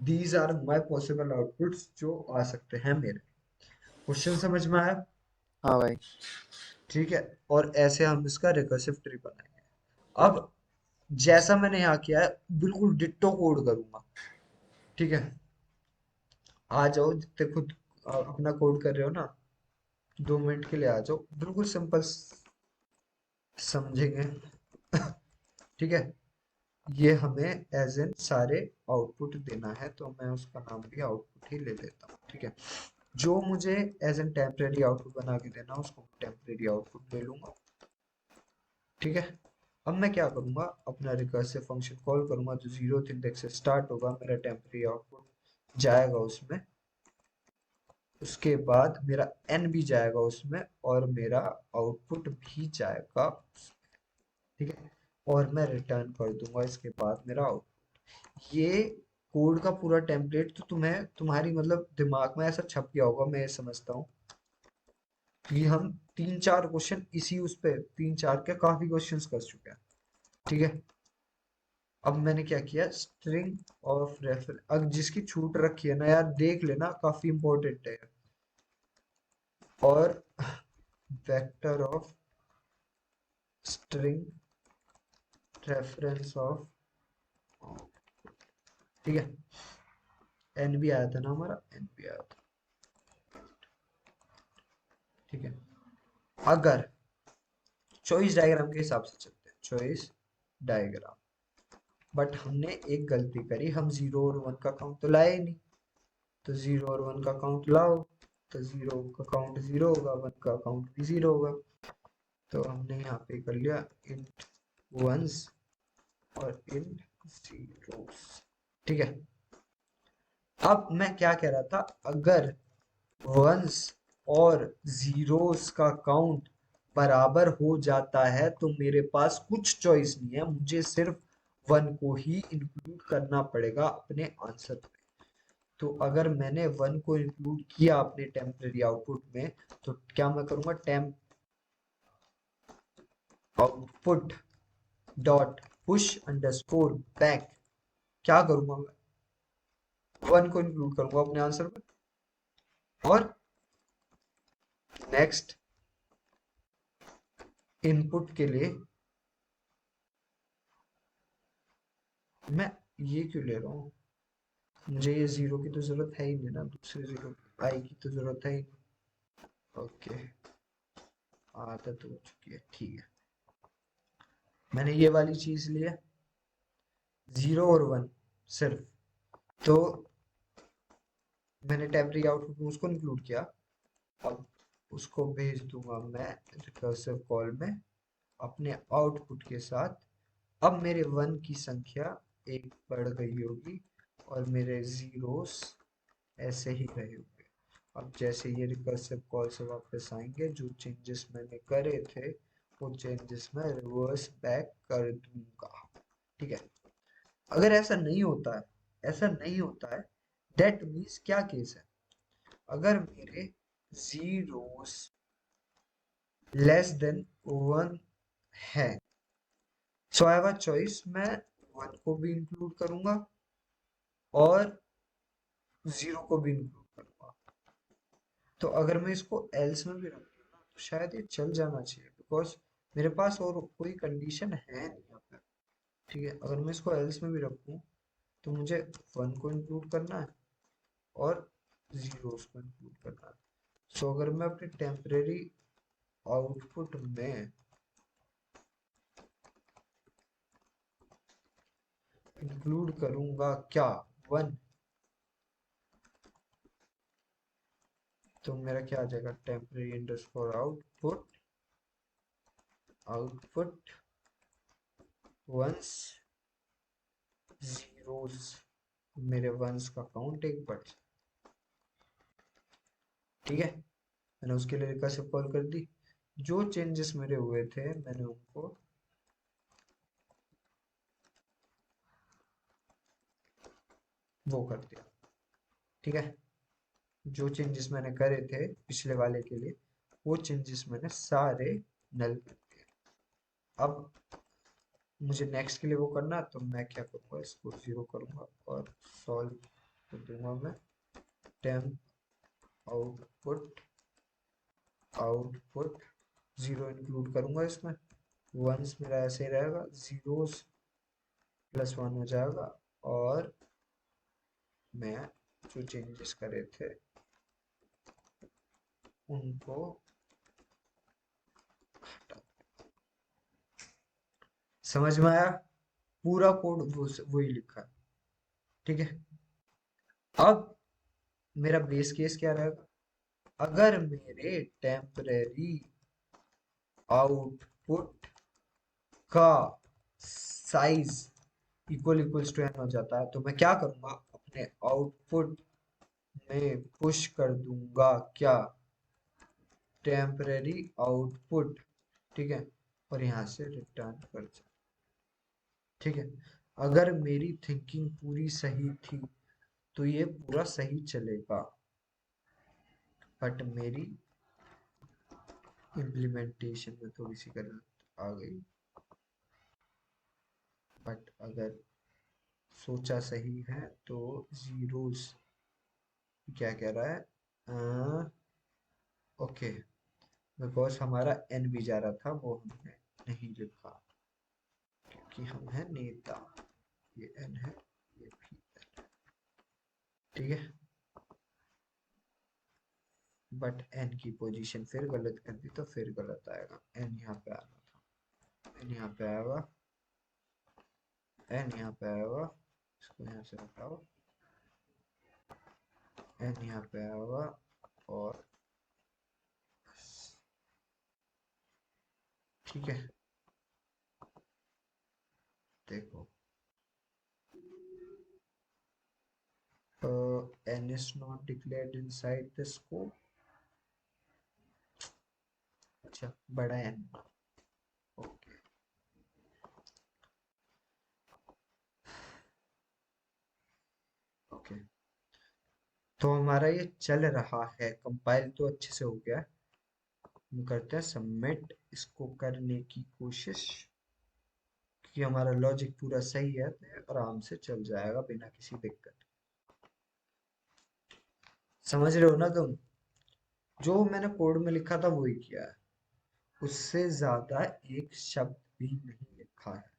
these are my possible outputs जो आ सकते हैं मेरे। क्वेश्चन समझ में आया? हाँ भाई। ठीक है। और ऐसे हम इसका रिकर्सिव ट्री बनाएंगे। अब जैसा मैंने यहाँ किया है, बिल्कुल डिट्टो कोड करूंगा। ठीक है। आ जाओ, जितने खुद अपना कोड कर रहे हो ना, 2 मिनट के लिए आ जाओ, बिल्कुल सिंपल समझेंगे। ठीक है। ये हमें एज एन सारे आउटपुट देना है, तो मैं उसका नाम भी आउटपुट ही ले लेता हूँ। ठीक है। जो मुझे एज एन टेम्परेरी आउटपुट बना के देना, उसको टेम्परेरी आउटपुट ले लूंगा। ठीक है। अब मैं क्या करूंगा, अपना रिकर्सिव फंक्शन कॉल करूंगा, जो 0th इंडेक्स से स्टार्ट होगा, मेरा टेम्परेरी आउटपुट जाएगा उसमें, उसके बाद मेरा n भी जाएगा उसमें, और मेरा आउटपुट भी जाएगा उसमें। ठीक है। और मैं रिटर्न कर दूंगा इसके बाद मेरा आउटपुट। ये कोड का पूरा टेम्पलेट तो तुम्हें, तुम्हारी मतलब दिमाग में ऐसा छप गया होगा, मैं ये समझता हूँ कि हम 3 4 क्वेश्चन इसी उस पे, 3 4 के काफी क्वेश्चंस कर चुके हैं। ठीक है। अब मैंने क्या किया, स्ट्रिंग ऑफ रेफर, अब जिसकी छूट रखी है ना यार, देख लेना, काफी इंपॉर्टेंट है। और vector of string reference of, ठीक है, एन भी आया था ना हमारा, एन भी आया था। ठीक है। अगर चॉइस डायग्राम के हिसाब से चलते हैं, चॉइस डायग्राम, बट हमने एक गलती करी, हम 0 और 1 का काउंट तो लाए ही नहीं। तो 0 और 1 का काउंट लाओ, तो 0 का काउंट 0 होगा, 1 का काउंट भी 0 होगा। तो हमने यहाँ पे कर लिया इंट वंस और इंट जीरोस। ठीक है। अब मैं क्या कह रहा था, अगर वंस और जीरोस का काउंट बराबर हो जाता है तो मेरे पास कुछ चॉइस नहीं है, मुझे सिर्फ 1 को ही इंक्लूड करना पड़ेगा अपने आंसर में। तो अगर मैंने 1 को इंक्लूड किया अपने टेम्परेरी आउटपुट में, तो क्या मैं करूंगा, temp output dot push underscore back, क्या करूंगा मैं, 1 को इंक्लूड करूंगा अपने आंसर में। और नेक्स्ट इनपुट के लिए मैं ये क्यों ले रहा हूँ, मुझे ये 0 की तो जरूरत है ही नहीं ना, दूसरे 0 आई की तो जरूरत है ही नहीं। ओके, आदत हो चुकी है। ठीक है। मैंने ये वाली चीज ली है, 0 और 1 सिर्फ। तो मैंने टेम्परेरी आउटपुट में उसको इंक्लूड किया। अब उसको भेज दूंगा मैं रिकर्सिव कॉल में अपने आउटपुट के साथ। अब मेरे 1 की संख्या 1 बढ़ गई होगी और मेरे जीरोस ऐसे ही रहे होंगे। अब जैसे ये रिकर्सिव कॉल से वापस आएंगे, जो चेंजेस मैंने करे थे वो चेंजेस मैं रिवर्स बैक कर दूंगा। ठीक है। अगर ऐसा नहीं होता है, ऐसा नहीं होता है, दैट मीन्स क्या केस है? अगर मेरे जीरोस लेस देन 1 है, so I have a choice, मैं 1 को भी इंक्लूड करूंगा और 0 को भी इंक्लूड करूंगा। तो अगर मैं इसको एल्स में भी रख दूं ना, तो शायद ये चल जाना चाहिए, बिकॉज मेरे पास और कोई कंडीशन है नहीं यहाँ पे। ठीक है। अगर मैं इसको एल्स में भी रखूं तो मुझे 1 को इंक्लूड करना है और जीरोस को इंक्लूड करना है। सो अगर मैं अपने टेम्परेरी आउटपुट में इंक्लूड करूंगा क्या, 1, तो मेरा क्या आ जाएगा, temporary underscore output, output ones zeros, मेरे वंस का काउंट एक बढ़ जाए। ठीक है। मैंने उसके लिए रिकर्सिव कॉल कर दी। जो चेंजेस मेरे हुए थे मैंने उनको वो कर दिया। ठीक है। जो चेंजेस मैंने करे थे पिछले वाले के लिए, वो चेंजेस मैंने सारे नल कर दिए। अब मुझे नेक्स्ट के लिए वो करना है, तो मैं क्या करूँगा, इसको 0 करूँगा और सॉल्व कर दूंगा मैं। टेम्प आउटपुट, आउटपुट 0 इंक्लूड करूँगा इसमें, वंस मेरा ऐसे ही रहेगा, जीरोस +1 हो जाएगा और मैं जो चेंजेस करे थे उनको हटा। समझ में आया? पूरा कोड वही लिखा है। ठीक है। अब मेरा बेस केस क्या रहेगा? अगर मेरे टेम्परेरी आउटपुट का साइज इक्वल्स टू n हो जाता है, तो मैं क्या करूंगा, अपने आउटपुट में पुश कर दूंगा क्या, टेम्परेरी आउटपुट। ठीक है। और यहाँ से रिटर्न कर जा। ठीक है। अगर मेरी थिंकिंग पूरी सही थी तो ये पूरा सही चलेगा, बट मेरी इम्प्लीमेंटेशन में थोड़ी सी गलत आ गई। बट अगर सोचा सही है तो जीरोस क्या कह रहा है, ओके, बिकॉज हमारा एन भी जा रहा था, वो हमने नहीं लिखा क्योंकि हम है नेता। ये एन है, ये भी एन है। ठीक है। बट एन की पोजीशन फिर गलत कर दी तो फिर गलत आएगा। एन यहाँ पे आना था, एन यहाँ पे आएगा, एन यहाँ पे आएगा, इसको यहाँ से हटाओ, एन यहाँ पे आएगा और ठीक है। देखो, n is not declared inside the scope। अच्छा, बड़ा n। ओके। ओके। तो हमारा ये चल रहा है, कंपाइल तो अच्छे से हो गया। हम करते हैं सबमिट, इसको करने की कोशिश, क्योंकि हमारा लॉजिक पूरा सही है तो ये आराम से चल जाएगा बिना किसी दिक्कत। समझ रहे हो ना तुम? जो मैंने कोड में लिखा था वही किया है, उससे ज्यादा एक शब्द भी नहीं लिखा है।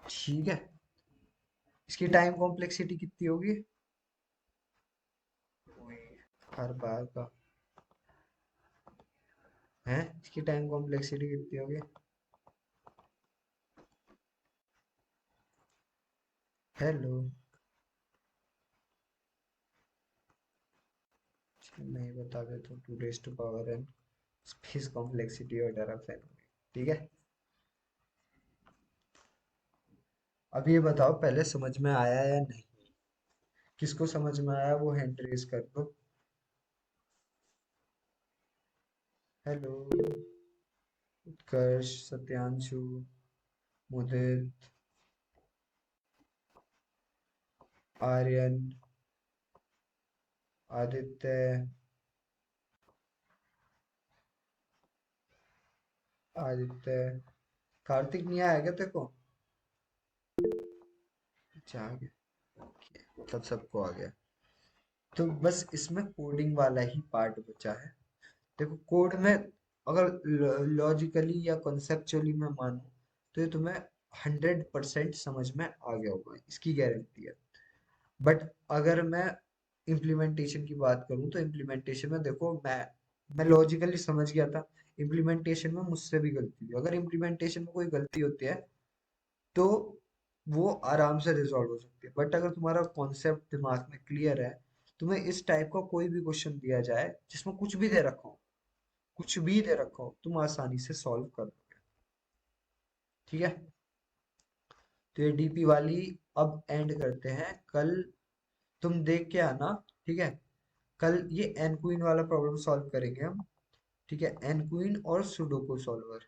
ठीक है। इसकी टाइम कॉम्प्लेक्सिटी कितनी होगी? वही हर बार का है। इसकी टाइम कॉम्प्लेक्सिटी कितनी होगी? हेलो। मैं ही बता देता हूँ, 2 raised to power n space complexity order of n। ठीक है। अब ये बताओ, पहले समझ में आया या नहीं? किसको समझ में आया वो हैंड रेज कर दो। हेलो। उत्कर्ष, सत्यांशु, मुदित, आर्यन, आदित्य, आदित्य, कार्तिक नहीं आया क्या तेरे को? अच्छा, आ गया। मतलब सबको आ गया। तो बस इसमें कोडिंग वाला ही पार्ट बचा है। देखो कोड में अगर लॉजिकली या कॉन्सेप्चुअली मैं मानूं तो ये तुम्हें 100% समझ में आ गया होगा, इसकी गारंटी है। बट अगर मैं इम्प्लीमेंटेशन की बात करूं तो इम्प्लीमेंटेशन में देखो, मैं लॉजिकली समझ गया था। इम्प्लीमेंटेशन में मुझसे भी गलती हुई। अगर इम्प्लीमेंटेशन में कोई गलती होती है तो वो आराम से रिजॉल्व हो सकती है। बट अगर तुम्हारा कॉन्सेप्ट दिमाग में क्लियर है, तुम्हें इस टाइप का कोई भी क्वेश्चन दिया जाए जिसमें कुछ भी दे रखा हो, कुछ भी दे रखा हो, तुम आसानी से सॉल्व कर दोगे। ठीक है। तो ये डीपी वाली अब एंड करते हैं। कल तुम देख के आना। ठीक है। कल ये एन क्वीन वाला प्रॉब्लम सॉल्व करेंगे हम। ठीक है, एन क्वीन और सुडोकू सॉल्वर,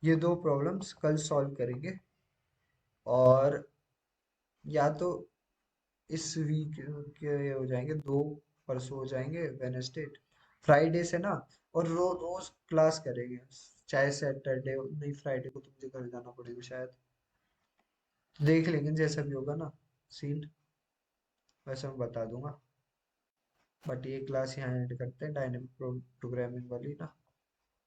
ये 2 प्रॉब्लम्स कल सॉल्व करेंगे। और या तो इस वीक के हो जाएंगे 2, परसों हो जाएंगे वेनसडे, फ्राइडे से ना। और रोज क्लास करेंगे, चाहे सैटरडे नहीं, फ्राइडे को तो मुझे घर जाना पड़ेगा शायद। तो देख लेंगे जैसा भी होगा ना सीन, वैसे मैं बता दूंगा। बट ये क्लास यहाँ एंड करते हैं, डायनेमिक प्रोग्रामिंग वाली ना।